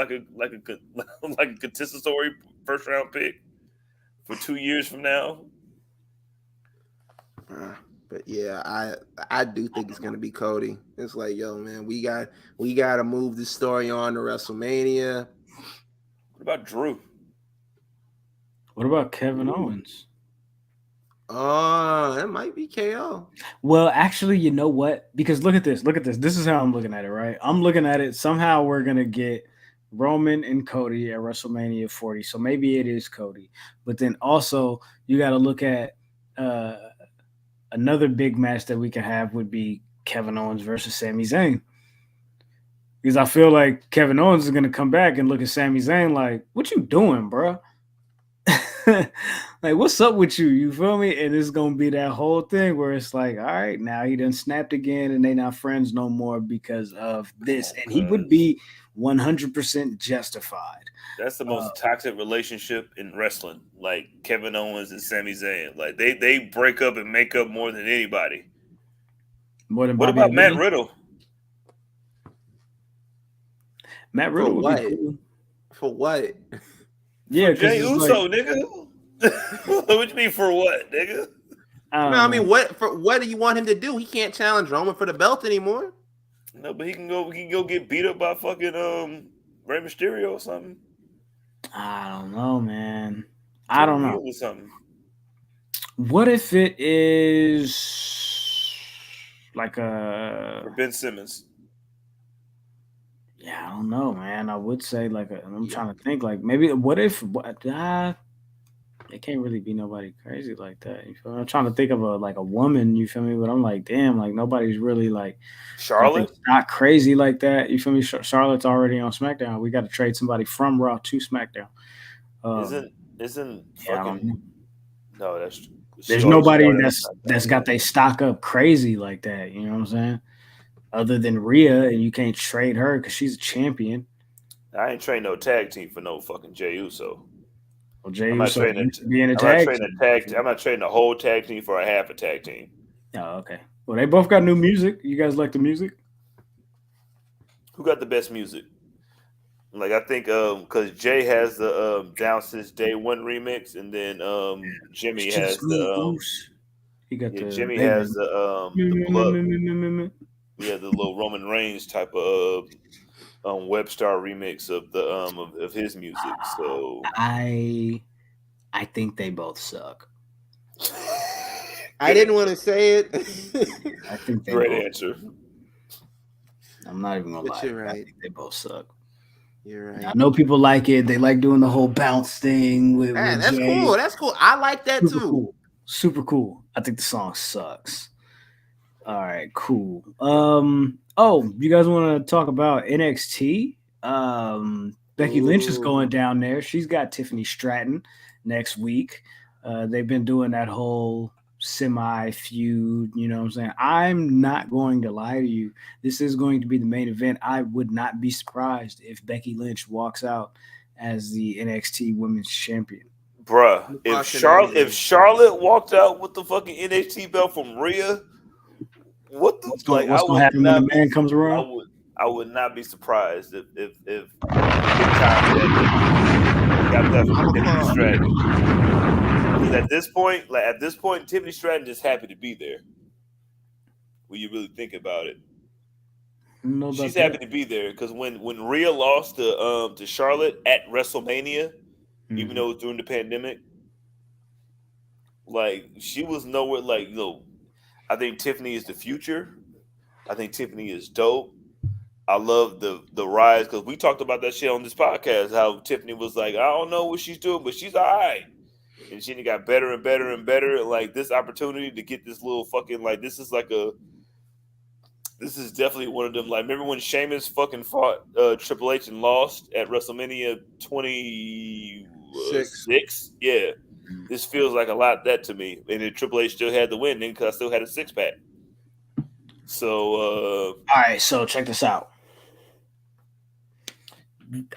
contestatory first round pick for 2 years from now.
But yeah, I do think it's gonna be Cody. It's like, yo, man, we got to move this story on to WrestleMania.
What about Drew?
What about Kevin Owens?
Oh, that might be KO.
Well, actually, you know what? Because look at this. This is how I'm looking at it, right? I'm looking at it. Somehow we're going to get Roman and Cody at WrestleMania 40. So maybe it is Cody. But then also you got to look at another big match that we could have would be Kevin Owens versus Sami Zayn. Because I feel like Kevin Owens is going to come back and look at Sami Zayn like, what you doing, bro? Like, what's up with you? You feel me? And it's gonna be that whole thing where it's like, all right, now he done snapped again, and they not friends no more because of this. And he would be 100% justified.
That's the most toxic relationship in wrestling, like Kevin Owens and Sami Zayn. Like they break up and make up more than anybody.
More than
what
Bobby
about Matt
Lee?
Riddle?
Matt Riddle would be cool.
For what?
Yeah,
Jey Uso, nigga. What you mean for what, nigga?
I mean, what do you want him to do? He can't challenge Roman for the belt anymore.
No, but he can go get beat up by fucking Rey Mysterio or something.
I don't know, man. I don't know.
Or something.
What if it is like a
Ben Simmons?
Yeah, I don't know, man. I would say I'm trying to think maybe what if it can't really be nobody crazy like that. You feel me? I'm trying to think of a woman, you feel me? But I'm like, damn, nobody's really
Charlotte,
not crazy like that. You feel me? Charlotte's already on SmackDown. We got to trade somebody from Raw to SmackDown.
Isn't fucking no?
There's nobody that's got their stock up crazy like that. You know what I'm saying? Other than Rhea, and you can't trade her because she's a champion.
I ain't trading no tag team for no fucking Jey Uso.
Well, Jey
I'm not
Uso
trading I'm not trading a whole tag team for a half a tag team.
Oh, okay. Well, they both got new music. You guys like the music?
Who got the best music? Like, I think because Jay has the Down Since Day One remix, and then Jimmy has the Jimmy has the blood. Yeah, the little Roman Reigns type of Webstar remix of the of his music. So
I think they both suck.
I didn't want to say it.
I think they
great
both
answer.
I'm not even gonna lie.
You're right.
I think they both suck.
You're right.
I know people like it. They like doing the whole bounce thing with
that's
Jay.
cool. That's cool. I like that
Super
too.
Cool. Super cool. I think the song sucks. All right, cool. You guys want to talk about NXT? Becky Lynch is going down there. She's got Tiffany Stratton next week. They've been doing that whole semi feud. You know what I'm saying? I'm not going to lie to you. This is going to be the main event. I would not be surprised if Becky Lynch walks out as the NXT Women's Champion.
Bruh, if Charlotte walked out with the fucking NXT belt from Rhea, what's going to
happen when the man comes around?
I would not be surprised if big time got that from Tiffany Stratton. Because at this point, Tiffany Stratton is happy to be there. When you really think about it, she's happy to be there because when Rhea lost to Charlotte at WrestleMania, even though it was during the pandemic, she was nowhere. I think Tiffany is the future. I think Tiffany is dope. I love the rise because we talked about that shit on this podcast. How Tiffany was like, I don't know what she's doing, but she's all right, and she got better and better and better. Like this opportunity to get this little fucking this is definitely one of them. Like remember when Sheamus fucking fought Triple H and lost at WrestleMania 26? Yeah, this feels like a lot that to me. And then Triple H still had the win, then because I still had a 6-pack. So
all right, so check this out.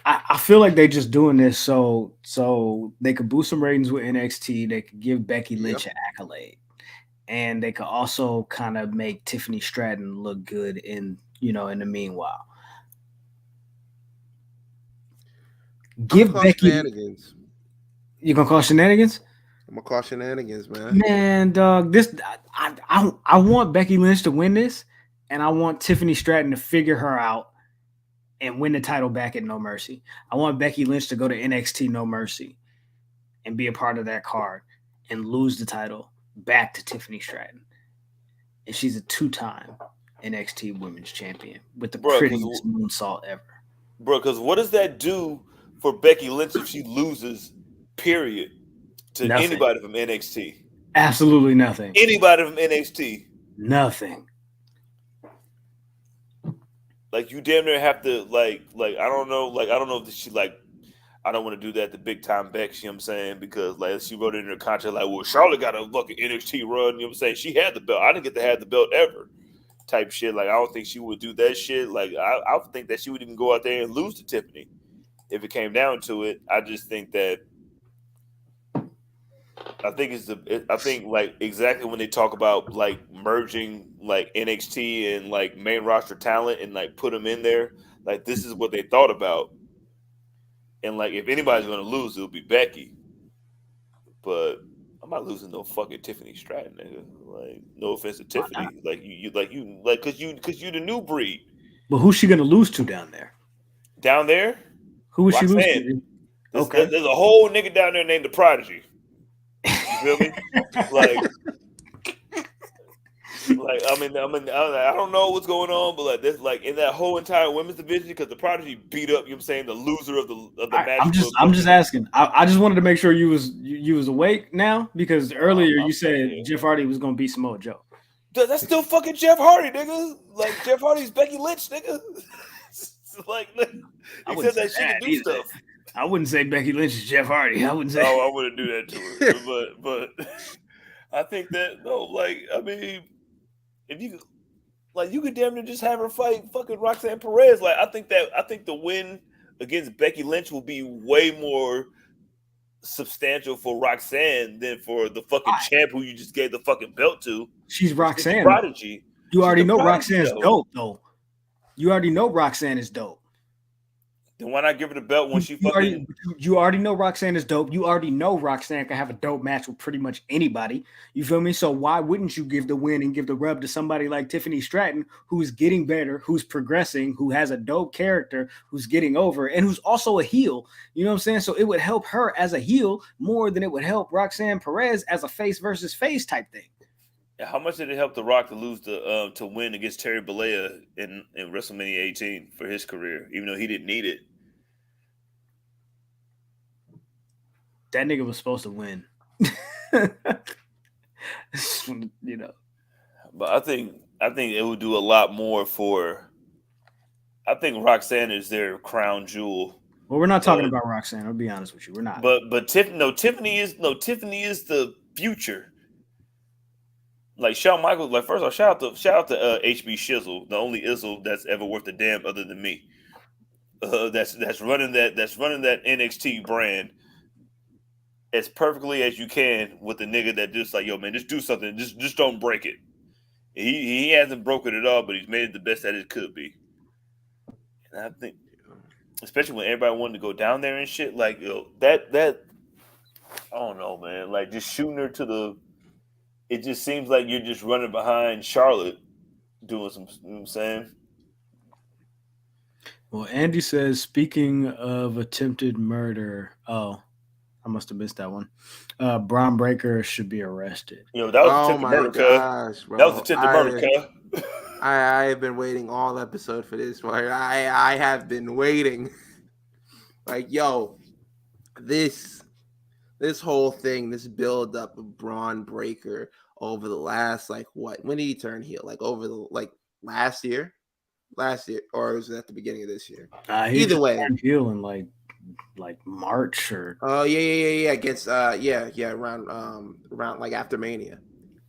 I feel like they just doing this so they could boost some ratings with NXT. They could give Becky Lynch an accolade, and they could also kind of make Tiffany Stratton look good in the meanwhile. Give Becky.
Shenanigans.
You gonna call shenanigans?
I'm gonna call shenanigans, man.
Man, dog, I want Becky Lynch to win this, and I want Tiffany Stratton to figure her out and win the title back at No Mercy. I want Becky Lynch to go to NXT No Mercy and be a part of that card and lose the title back to Tiffany Stratton. And she's a 2-time NXT Women's Champion with the prettiest moonsault ever.
Bro, because what does that do for Becky Lynch if she loses, period, to
Nothing.
anybody from NXT?
Absolutely nothing.
Anybody from NXT?
Nothing.
Like, you damn near have to, like I don't know if she, like, I don't want to do that to big time Becky, you know what I'm saying? Because, like, she wrote it in her contract, like, well, Charlotte got a fucking NXT run, you know what I'm saying? She had the belt. I didn't get to have the belt ever, type shit. Like, I don't think she would do that shit. Like, I think that she would even go out there and lose to Tiffany if it came down to it. I just think that I think like exactly when they talk about like merging like NXT and like main roster talent and like put them in there, like this is what they thought about. And like if anybody's gonna lose, it'll be Becky. But I'm not losing no fucking Tiffany Stratton, nigga. Like, no offense to Tiffany, like you because you the new breed.
But who's she gonna lose to down there?
Down there,
who is she losing to?
Okay, there's a whole nigga down there named the Prodigy. You feel me? I don't know what's going on, but like this, like in that whole entire women's division, because the Prodigy beat up, you know what I'm saying, the loser of the match.
I'm just asking. I just wanted to make sure you was awake now, because earlier you said Jeff Hardy was gonna beat Samoa Joe.
That's still fucking Jeff Hardy, nigga. Like Jeff Hardy's Becky Lynch, nigga. Like he said that she can do stuff.
I wouldn't say Becky Lynch is Jeff Hardy. I wouldn't say.
Oh, I wouldn't do that to her. but I think that I mean, if you like, you could damn near just have her fight fucking Roxanne Perez. Like, I think the win against Becky Lynch will be way more substantial for Roxanne than for the fucking champ who you just gave the fucking belt to.
She's Roxanne.
Prodigy.
You already know Roxanne's dope, though. You already know Roxanne is dope.
Then why not give her the belt when she fucking...
You already know Roxanne is dope. You already know Roxanne can have a dope match with pretty much anybody. You feel me? So why wouldn't you give the win and give the rub to somebody like Tiffany Stratton, who's getting better, who's progressing, who has a dope character, who's getting over, and who's also a heel? You know what I'm saying? So it would help her as a heel more than it would help Roxanne Perez as a face versus face type thing.
How much did it help The Rock to lose to win against Terry Bollea in WrestleMania 18 for his career, even though he didn't need it?
That nigga was supposed to win. You know.
But I think it would do a lot more for. I think Roxanne is their crown jewel.
Well, we're not talking about Roxanne. I'll be honest with you, we're not.
But Tiffany is the future. Like Shawn Michaels, like first of all, shout out to HB Shizzle, the only Izzle that's ever worth a damn other than me. That's running that NXT brand as perfectly as you can with the nigga that just like, yo man, just do something, just don't break it. He hasn't broken it all, but he's made it the best that it could be. And I think, especially when everybody wanted to go down there and shit, like yo, that I don't know, man, like just shooting her to the. It just seems like you're just running behind Charlotte doing some, you know what I'm saying?
Well, Andy says, speaking of attempted murder, I must have missed that one. Braun Breaker should be arrested.
You know, that was attempted murder,
gosh, bro.
That was attempted murder, cuz.
I have been waiting all episode for this one. I have been waiting. Like, yo, this whole thing, this build up of Braun Breaker over the last, like, what? When did he turn heel? Like, over the, like, last year, or was it at the beginning of this year? Either way,
turned heel in like March or.
Oh yeah. Against around like after Mania.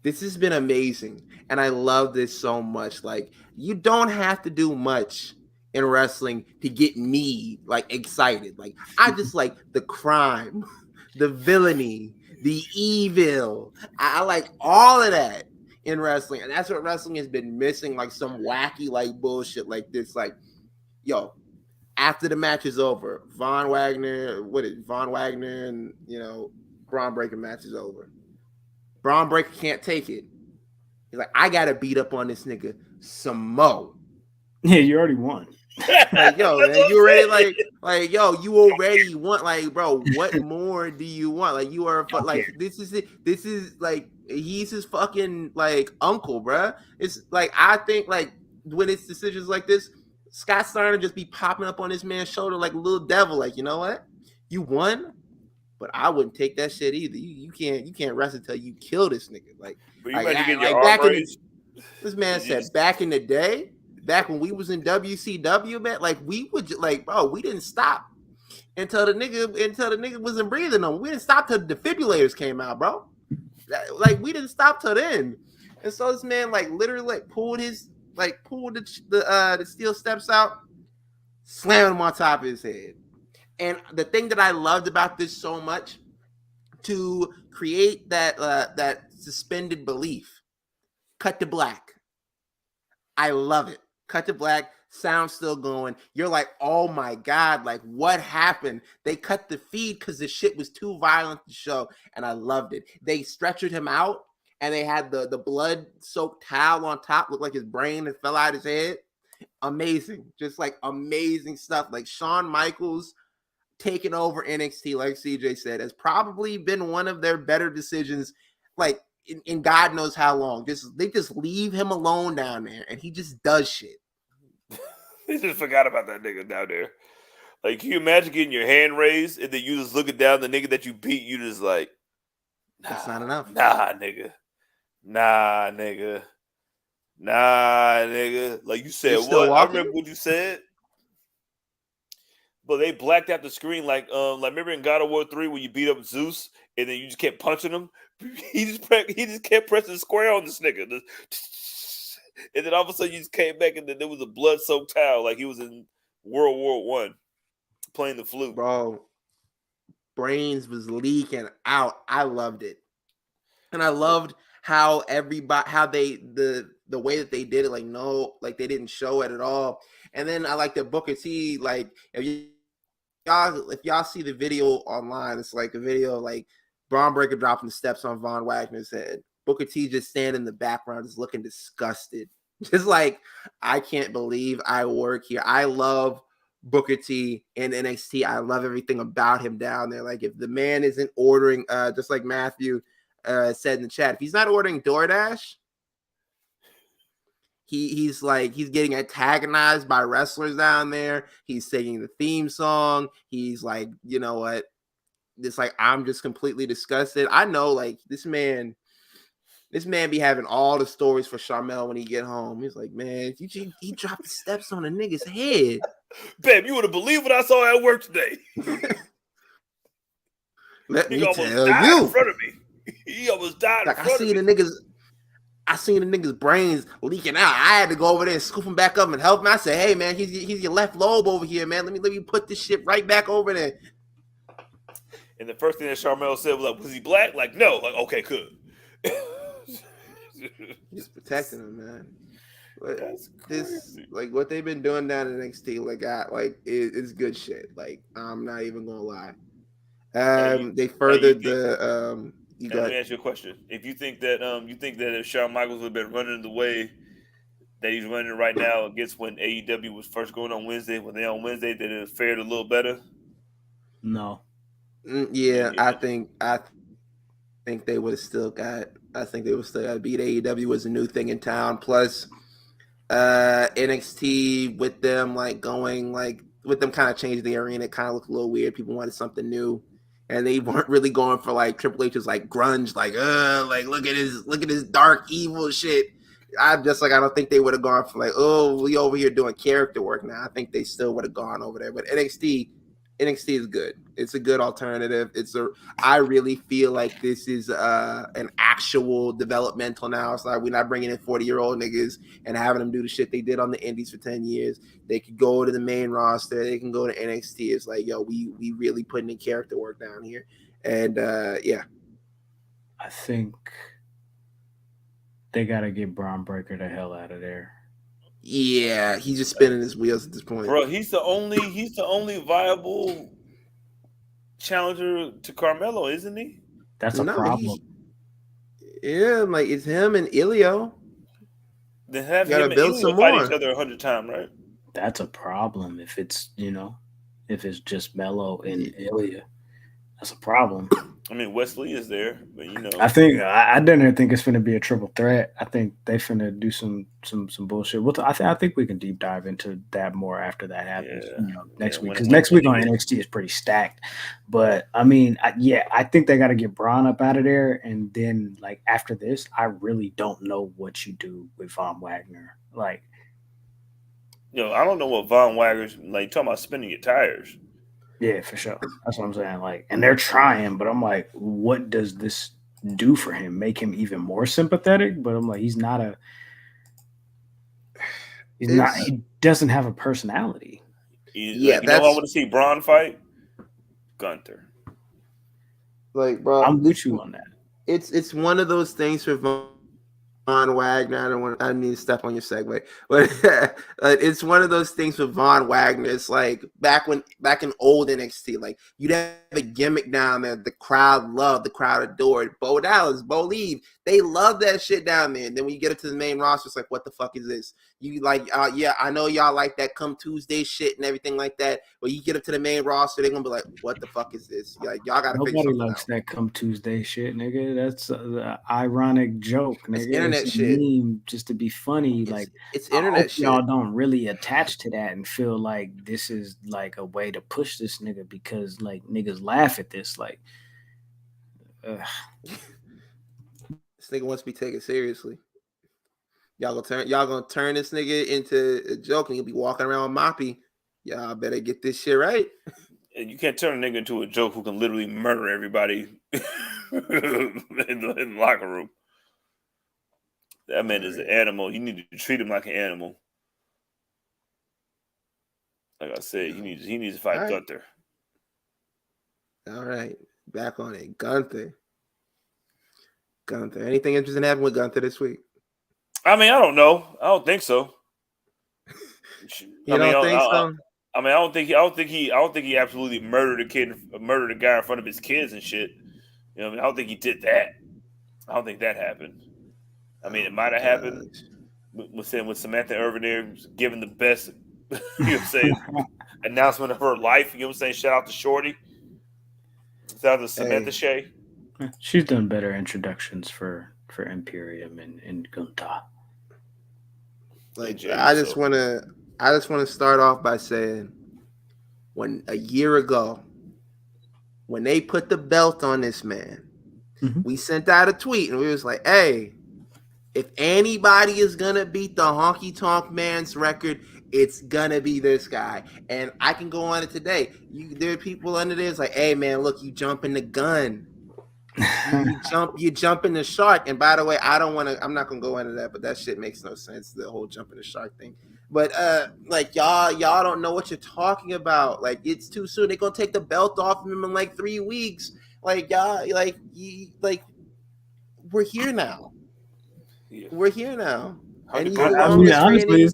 This has been amazing, and I love this so much. Like, you don't have to do much in wrestling to get me like excited. Like, I just like the crime, the villainy, the evil. I like all of that in wrestling, and that's what wrestling has been missing. Like some wacky like bullshit like this. Like, yo, after the match is over, Von Wagner and Braun Breaker match is over. Braun Breaker can't take it. He's like, I gotta beat up on this nigga some more.
Yeah, you already won.
Like, yo, man, you already like, yo, you already want, like, bro, what more do you want? Like, you are like, this is it. This is like, he's his fucking like uncle, bruh. It's like, I think like when it's decisions like this, Scott Steiner just be popping up on this man's shoulder like a little devil. Like, you know what? You won, but I wouldn't take that shit either. You can't rest until you kill this nigga. Like, this man said back in the day. Back when we was in WCW, man, like we would like, bro, we didn't stop until the nigga wasn't breathing on. We didn't stop till the defibrillators came out, bro. Like we didn't stop till then. And so this man like literally like pulled the steel steps out, slammed him on top of his head. And the thing that I loved about this so much, to create that suspended belief, cut to black. I love it. Cut to black, sound still going. You're like, oh my God, like what happened? They cut the feed because the shit was too violent to show, and I loved it. They stretchered him out, and they had the blood-soaked towel on top, looked like his brain had fell out his head. Amazing. Just like amazing stuff. Like Shawn Michaels taking over NXT, like CJ said, has probably been one of their better decisions, like, in God knows how long. They just leave him alone down there, and he just does shit.
They just forgot about that nigga down there. Like, can you imagine getting your hand raised and then you just looking down the nigga that you beat? You just like, nah,
that's not enough.
Nah, nigga. Like you said, what? I remember what you said. But they blacked out the screen like remember in God of War 3 when you beat up Zeus and then you just kept punching him. He just kept pressing square on this nigga, and then all of a sudden you just came back and then there was a blood-soaked towel like he was in World War I playing the flute.
Bro, brains was leaking out. I loved it, and I loved how the way that they did it. Like like they didn't show it at all. And then I like that Booker T. Like if y'all see the video online, it's like a video like Braun Breaker dropping the steps on Von Wagner's head. Booker T just standing in the background, just looking disgusted. Just like, I can't believe I work here. I love Booker T in NXT. I love everything about him down there. Like, if the man isn't ordering, just like Matthew said in the chat, if he's not ordering DoorDash, he's getting antagonized by wrestlers down there. He's singing the theme song. He's like, you know what? It's like, I'm just completely disgusted. I know, like, this man be having all the stories for Sharmell when he get home. He's like, man, he dropped the steps on a nigga's head.
Babe, you would have believed what I saw at work today.
Let me tell
you. In front of me. He almost died
like,
in front of me.
I seen the nigga's brains leaking out. I had to go over there and scoop him back up and help him. I said, hey, man, he's your left lobe over here, man. Let me put this shit right back over there.
And the first thing that Sharmell said was like, was he black? Like, no. Like, okay, good.
He's protecting him, man. But
That's
this, like, what they've been doing down in NXT, it's good shit. Like, I'm not even gonna lie. They furthered the.
Let me ask you a question. If you think that if Shawn Michaels would have been running the way that he's running right now against when AEW was first going on Wednesday, when they on Wednesday, that it fared a little better?
No.
Yeah, I think they would have still got. I think they would still got beat. AEW was a new thing in town. Plus, NXT with them kind of changed the arena. It kind of looked a little weird. People wanted something new, and they weren't really going for like Triple H's like grunge, like look at his dark evil shit. I don't think they would have gone for like, oh, we over here doing character work now. I think they still would have gone over there. But NXT is good. It's a good alternative. I really feel like this is an actual developmental now. It's like we're not bringing in 40-year-old niggas and having them do the shit they did on the indies for 10 years. They could go to the main roster. They can go to NXT. It's like, yo, we really putting in character work down here. And yeah.
I think they gotta get Braun Breaker the hell out of there.
Yeah, he's just spinning his wheels at this point.
Bro, he's the only viable challenger to Carmelo, isn't he?
That's a problem.
Like it's him and Ilio.
Then have
gotta
him and
build
Ilya
some
fight
more.
each other 100 times, right?
That's a problem if it's if it's just Melo and Ilya. That's a problem.
I mean, Wesley is there, but
I think I didn't think it's going to be a triple threat. I think they finna do some bullshit. I think we can deep dive into that more after that happens. Next week, because next week on NXT is pretty stacked. But I mean, I think they got to get Braun up out of there, and then like after this, I really don't know what you do with Von Wagner. Like,
I don't know what Von Wagner's like. Talking about spinning your tires.
Yeah, for sure. That's what I'm saying. Like, and they're trying, but I'm like, what does this do for him? Make him even more sympathetic? But I'm like, he doesn't have a personality.
You know I want to see Braun fight? Gunther.
Like, bro,
I'm with you on that.
It's one of those things for Von Wagner. I need to step on your segue, but it's one of those things with Von Wagner. It's like back in old NXT, like you'd have a gimmick down there, the crowd loved, the crowd adored. Bo Dallas, Bo Lee, they love that shit down there. And then when you get it to the main roster, it's like, what the fuck is this? You like, yeah, I know y'all like that come Tuesday shit and everything like that, but you get up to the main roster, they're gonna be like, what the fuck is this? Like, y'all gotta figure something out.
Nobody likes that come Tuesday shit, nigga. That's the ironic joke, nigga.
It's internet
it's
shit.
Meme just to be funny.
It's internet shit.
Y'all don't really attach to that and feel like this is like a way to push this nigga because like niggas laugh at this. Like,
this nigga wants to be taken seriously. Y'all gonna turn this nigga into a joke and you'll be walking around moppy. Y'all better get this shit right.
You can't turn a nigga into a joke who can literally murder everybody in the locker room. That man is an animal. You need to treat him like an animal. Like I said, he needs to fight Gunther.
All right, back on it, Gunther. Anything interesting happened with Gunther this week?
I mean, I don't know. I don't think so.
I
don't think he absolutely murdered a guy in front of his kids and shit. I don't think he did that. I don't think that happened. I mean, it might have happened with Samantha over there giving the best, announcement of her life. You know what I'm saying? Shout out to Shorty. Shout out to Samantha Shea.
She's done better introductions for Imperium and Gunther.
Like, I just want to start off by saying, when a year ago, when they put the belt on this man, we sent out a tweet and we was like, hey, if anybody is gonna beat the Honky Tonk Man's record, it's gonna be this guy. And I can go on it today. There are people under there. It's like, hey man, look, you jumping the gun. You jump in the shark. And by the way, I'm not gonna go into that, but that shit makes no sense, the whole jumping the shark thing. But like y'all don't know what you're talking about. Like, it's too soon. They're gonna take the belt off of him in like 3 weeks. Like, y'all, we're here now. Yeah. We're here now. And he's
honestly,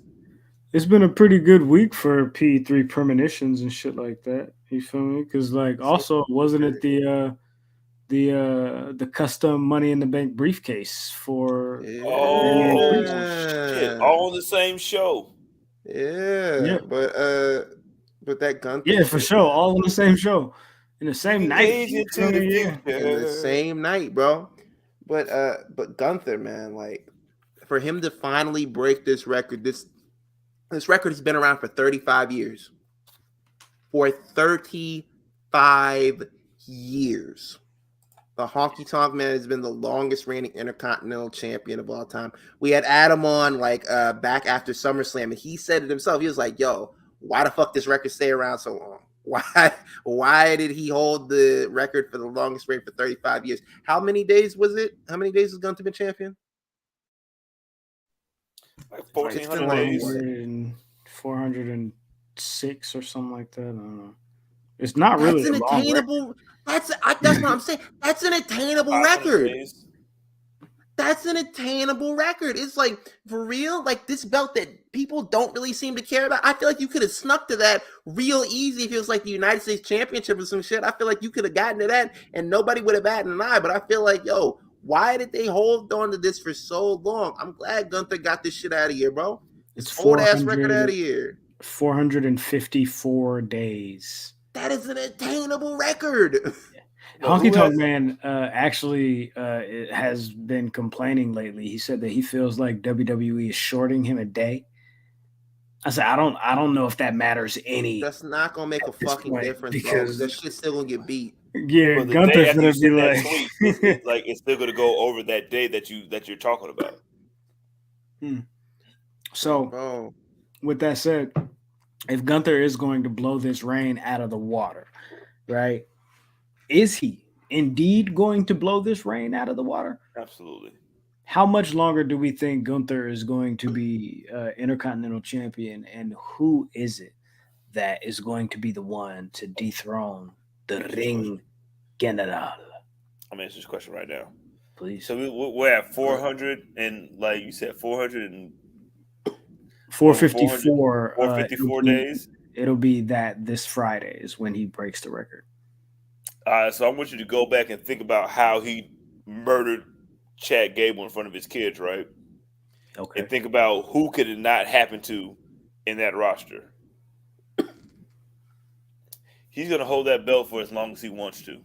it's been a pretty good week for P3 premonitions and shit like that. You feel me? Because also wasn't it the custom Money in the Bank briefcase for
shit, all on the same show.
Yeah. But that Gunther,
for sure, all on the same show in the same night.
In the same night, bro. But Gunther, man, like, for him to finally break this record, this record has been around for 35 years. For 35 years. The Honky Tonk Man has been the longest reigning Intercontinental Champion of all time. We had Adam on back after SummerSlam, and he said it himself. He was like, yo, why the fuck this record stay around so long? Why did he hold the record for the longest reign for 35 years? How many days was it? How many days has Gunther been champion?
Like 1,400 days.
406 or something like that. I don't know. It's not really
That's an attainable. That's what I'm saying. That's an attainable record.
Days.
That's an attainable record. It's like, for real, like this belt that people don't really seem to care about. I feel like you could have snuck to that real easy if it was like the United States Championship or some shit. I feel like you could have gotten to that and nobody would have batted an eye. But I feel like, yo, why did they hold on to this for so long? I'm glad Gunther got this shit out of here, bro.
It's
old ass record out of here.
454 days.
That is an attainable record.
Honky Tonk Man actually has been complaining lately. He said that he feels like WWE is shorting him a day. I said, I don't know if that matters any.
That's not gonna make a fucking difference, because that shit's still gonna get beat.
Yeah, well, Gunther's gonna be like,
it's still gonna go over that day that you're talking about.
So, with that said, if Gunther is going to blow this reign out of the water, right? Is he indeed going to blow this reign out of the water?
Absolutely.
How much longer do we think Gunther is going to be Intercontinental Champion, and who is it that is going to be the one to dethrone the Ring General?
I'm answering this question right now.
Please.
So we're at 400 and, like you said,
454.
454 days.
It'll be that this Friday is when he breaks the record.
So I want you to go back and think about how he murdered Chad Gable in front of his kids, right?
Okay.
And think about who could it not happen to in that roster. He's gonna hold that belt for as long as he wants to.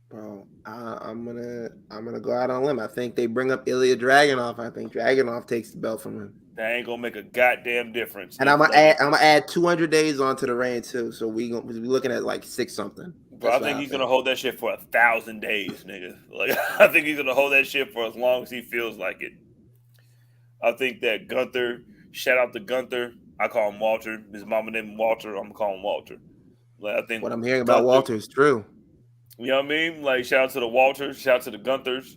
Bro, I'm gonna go out on a limb. I think they bring up Ilya Dragunov. I think Dragunov takes the belt from him.
That ain't gonna make a goddamn difference.
And I'm gonna add 200 days onto the reign too. So we're looking at like 6 something.
Bro, I think he's gonna hold that shit for 1,000 days, nigga. Like, I think he's gonna hold that shit for as long as he feels like it. I think that Gunther, shout out to Gunther. I call him Walter. His mama named him Walter. I'm gonna call him Walter. Like, I think
what I'm hearing about Walter is true.
You know what I mean? Like, shout out to the Walters, shout out to the Gunthers.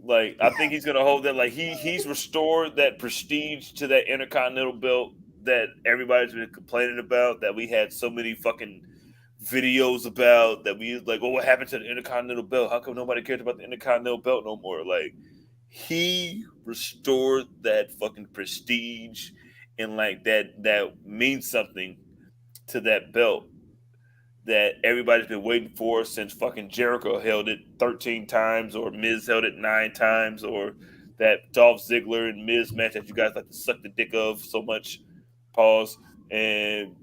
Like, I think he's gonna hold that. Like, he's restored that prestige to that Intercontinental belt that everybody's been complaining about. That we had so many fucking videos about. That we like, oh, what happened to the Intercontinental belt? How come nobody cares about the Intercontinental belt no more? Like, he restored that fucking prestige, and like that means something to that belt that everybody's been waiting for since fucking Jericho held it 13 times, or Miz held it 9 times, or that Dolph Ziggler and Miz match that you guys like to suck the dick of so much. Pause. And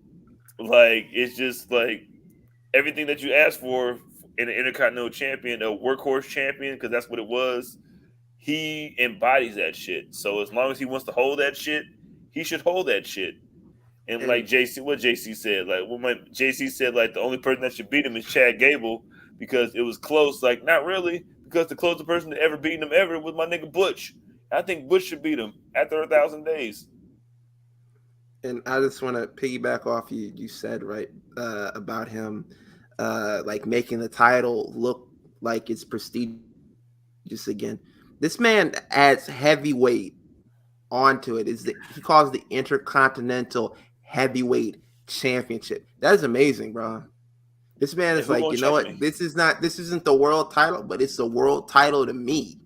like, it's just like everything that you asked for in an Intercontinental Champion, a workhorse champion, because that's what it was. He embodies that shit. So as long as he wants to hold that shit, he should hold that shit. And like JC said, like JC said, like the only person that should beat him is Chad Gable because it was close. Like, not really, because the closest person to ever beating him ever was my nigga Butch. I think Butch should beat him after 1,000 days.
And I just want to piggyback off you said, right, about him like making the title look like it's prestigious again. This man adds heavyweight onto it. He calls the Intercontinental Heavyweight Championship. That is amazing, bro. This man is like, you know what? This isn't the world title, but it's the world title to me.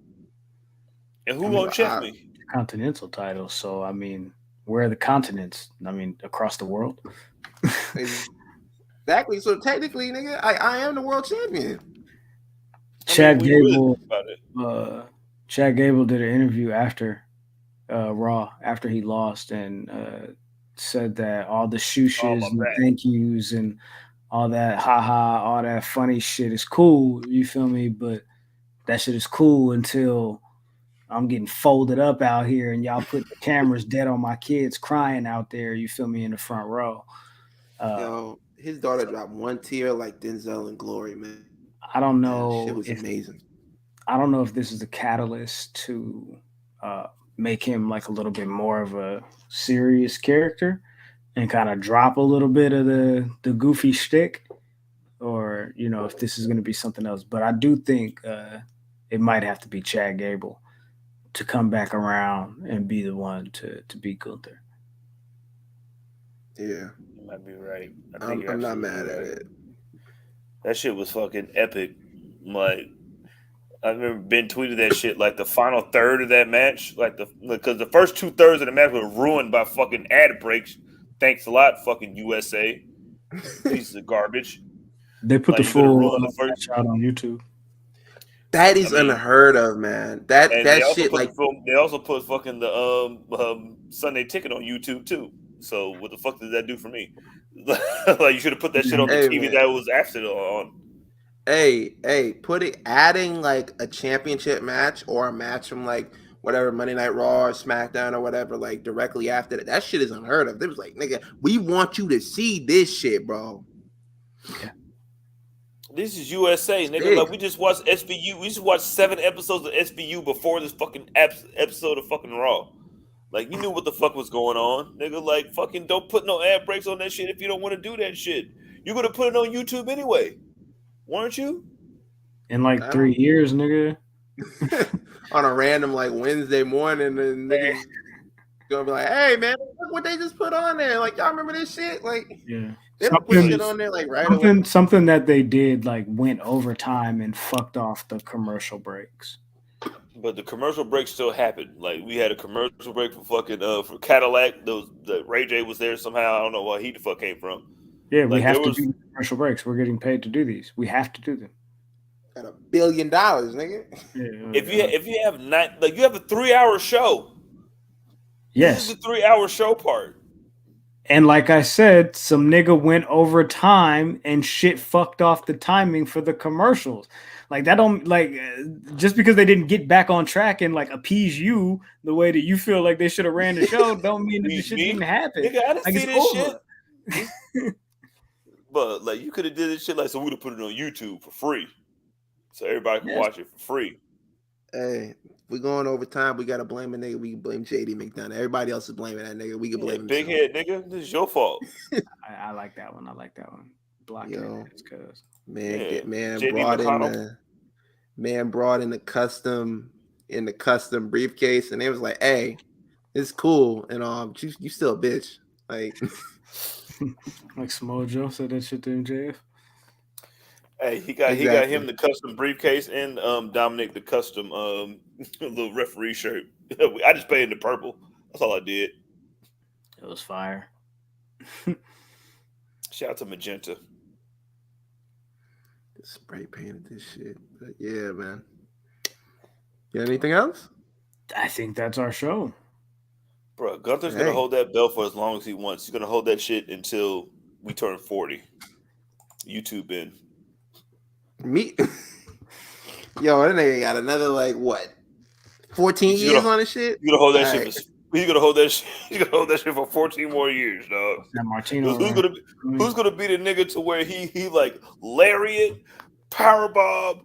And who won't check me?
Continental title. So I mean, where are the continents? I mean, across the world.
Exactly. So technically, nigga, I am the world champion.
Chad Gable did an interview after Raw, after he lost, and said that all the shooshes and thank yous and all that all that funny shit is cool, you feel me? But that shit is cool until I'm getting folded up out here and y'all put the cameras dead on my kids crying out there, you feel me, in the front row.
Yo, his daughter dropped one tear like Denzel in Glory, man.
I don't know.
It was amazing.
I don't know if this is a catalyst to make him like a little bit more of a serious character and kind of drop a little bit of the goofy shtick, or, you know, if this is going to be something else. But I do think it might have to be Chad Gable to come back around and be the one to beat Gunther.
Yeah,
You might be right.
I'm not mad at it.
That shit was fucking epic. Like, I remember Ben tweeted that shit. Like the final third of that match, because the first 2/3 of the match were ruined by fucking ad breaks. Thanks a lot, fucking USA. Pieces of garbage.
They put the
Like, you coulda
full
ruined the first.
match out on YouTube.
That is unheard of, man. That
And they also
shit
put
like
the film. They also put fucking the Sunday Ticket on YouTube too. So what the fuck does that do for me? Like you should have put that shit on the TV
man.
that was after on.
Hey, adding like a championship match or a match from like whatever Monday Night Raw or SmackDown or whatever, like directly after that. That shit is unheard of. They was like, nigga, we want you to see this shit, bro.
Yeah.
This is USA, nigga.
big.
Like we just watched SBU. We just watched 7 episodes of SBU before this fucking episode of fucking Raw. Like you knew what the fuck was going on, nigga. Like fucking don't put no ad breaks on that shit if you don't want to do that shit. You're gonna put it on YouTube anyway, weren't you?
In like 3 years, nigga.
On a random like Wednesday morning, and niggas gonna be like, "Hey, man, look what they just put on there! Like, y'all remember this shit? Like,
yeah,
they don't put shit on there like right away."
Something that they did like went overtime and fucked off the commercial breaks.
But the commercial break still happened. Like we had a commercial break for fucking for Cadillac. The Ray J was there somehow. I don't know where he the fuck came from.
Yeah, we have to do commercial breaks. We're getting paid to do these. We have to do them.
At $1 billion, nigga.
Yeah,
if you have you have a 3-hour show.
Yes,
this is the 3-hour show part.
And like I said, some nigga went over time and shit fucked off the timing for the commercials. Like that don't just because they didn't get back on track and like appease you the way that you feel like they should have ran the show don't mean that the shit didn't happen.
Nigga, I didn't
like,
see this shit. But like you could have did this shit so we'd have put it on YouTube for free. So everybody can watch it for free.
Hey, we going over time. We gotta blame a nigga. We can blame JD McDonough. Everybody else is blaming that nigga. We can blame him.
Big head nigga. This is your fault.
I like that one. Block it, cuz.
Man brought in the custom briefcase, and it was like, "Hey, it's cool." And you still a bitch. Like,
like Samoa Joe said that shit to MJF.
Hey, he got him the custom briefcase and Dominic the custom little referee shirt. I just painted the purple. That's all I did.
It was fire.
Shout out to Magenta.
Spray painted this shit. But yeah, man. You got anything else?
I think that's our show.
Bro, Gunther's gonna hold that belt for as long as he wants. He's gonna hold that shit until we turn 40. YouTube in.
Me, yo, that nigga got another 14 years on this shit.
You gonna hold that shit? He's gonna hold that shit. He's gonna hold that shit for 14 more years, dog. Who's gonna be the nigga to where he like lariat, powerbomb,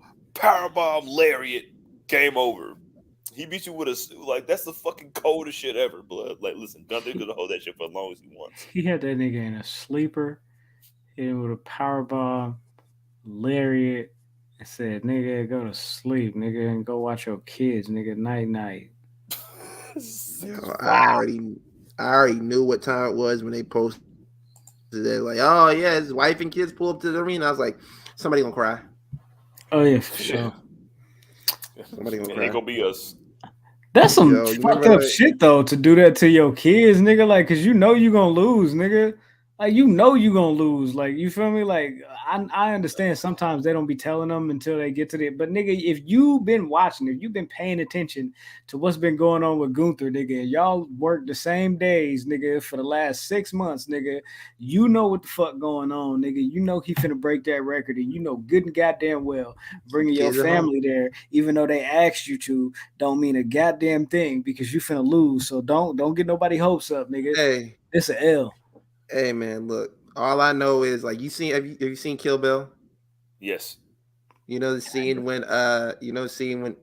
lariat, game over. He beat you with that's the fucking coldest shit ever, blood. Like, listen, Gunther's gonna hold that shit for as long as he wants.
He had that nigga in a sleeper, hit him with a powerbomb. Lariat and said, "Nigga, go to sleep, nigga, and go watch your kids, nigga. Night."
Yo, I already knew what time it was when they posted it. Like, oh yeah, his wife and kids pull up to the arena. I was like, somebody gonna cry.
Oh yeah, for sure.
Somebody gonna cry.
Ain't gonna be us.
That's some fucked up shit though to do that to your kids, nigga. Like, cause you know you gonna lose, nigga. Like, you know you gonna lose. Like, you feel me? Like, I understand sometimes they don't be telling them until they get to it. But, nigga, if you've been watching, if you've been paying attention to what's been going on with Gunther, nigga, y'all work the same days, nigga, for the last 6 months, nigga, you know what the fuck going on, nigga. You know he finna break that record, and you know good and goddamn well bringing your family there, even though they asked you to, don't mean a goddamn thing because you finna lose. So don't get nobody hopes up, nigga.
Hey.
It's an L.
Hey man, look. All I know is have you seen Kill Bill?
Yes.
You know the scene when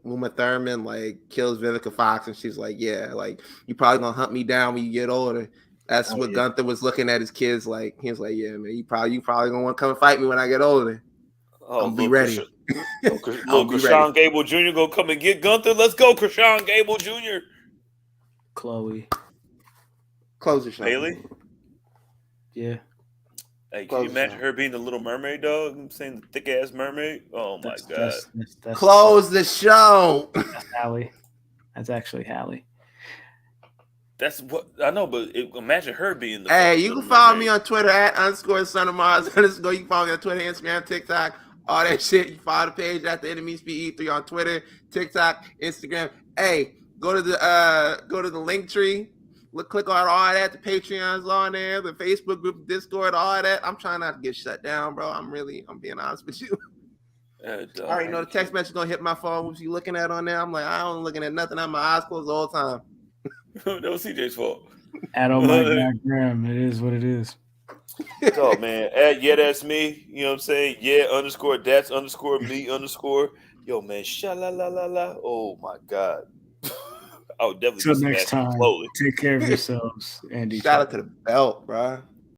Uma Thurman kills Vivica Fox and she's like, yeah, you probably gonna hunt me down when you get older. That's what Gunther was looking at his kids like. He was like, yeah, man, you probably gonna want to come and fight me when I get older. I'll be ready.
Krishan Gable Jr. gonna come and get Gunther. Let's go, Krishan Gable Jr.
Chloe.
Close your show.
Bailey.
Yeah.
Hey, can you imagine her being the Little Mermaid, dog? I'm saying the thick ass mermaid. Oh my god!
That's close the show.
That's Hallie. That's actually Hallie.
That's what I know, but imagine her being the.
Hey, you can follow me on Twitter at _SonOfMars_ You can follow me on Twitter, Instagram, TikTok, all that shit. You follow the page at the Enemies BE3 on Twitter, TikTok, Instagram. Hey, go to the link tree. Click on all that. The Patreon's on there, the Facebook group, Discord, all that. I'm trying not to get shut down, bro. I'm being honest with you. I already know the text message gonna hit my phone. What you looking at on there? I'm like, I don't looking at nothing. I have my eyes closed the whole time.
That was CJ's fault.
At oh my god, Graham, it is what it is.
Oh man, that's me. You know what I'm saying? _that's _me _ Yo man, sha-la-la-la-la. Oh my god. I would definitely.
Till next time. Take care of yourselves, Andy.
Shout out to the belt, bro.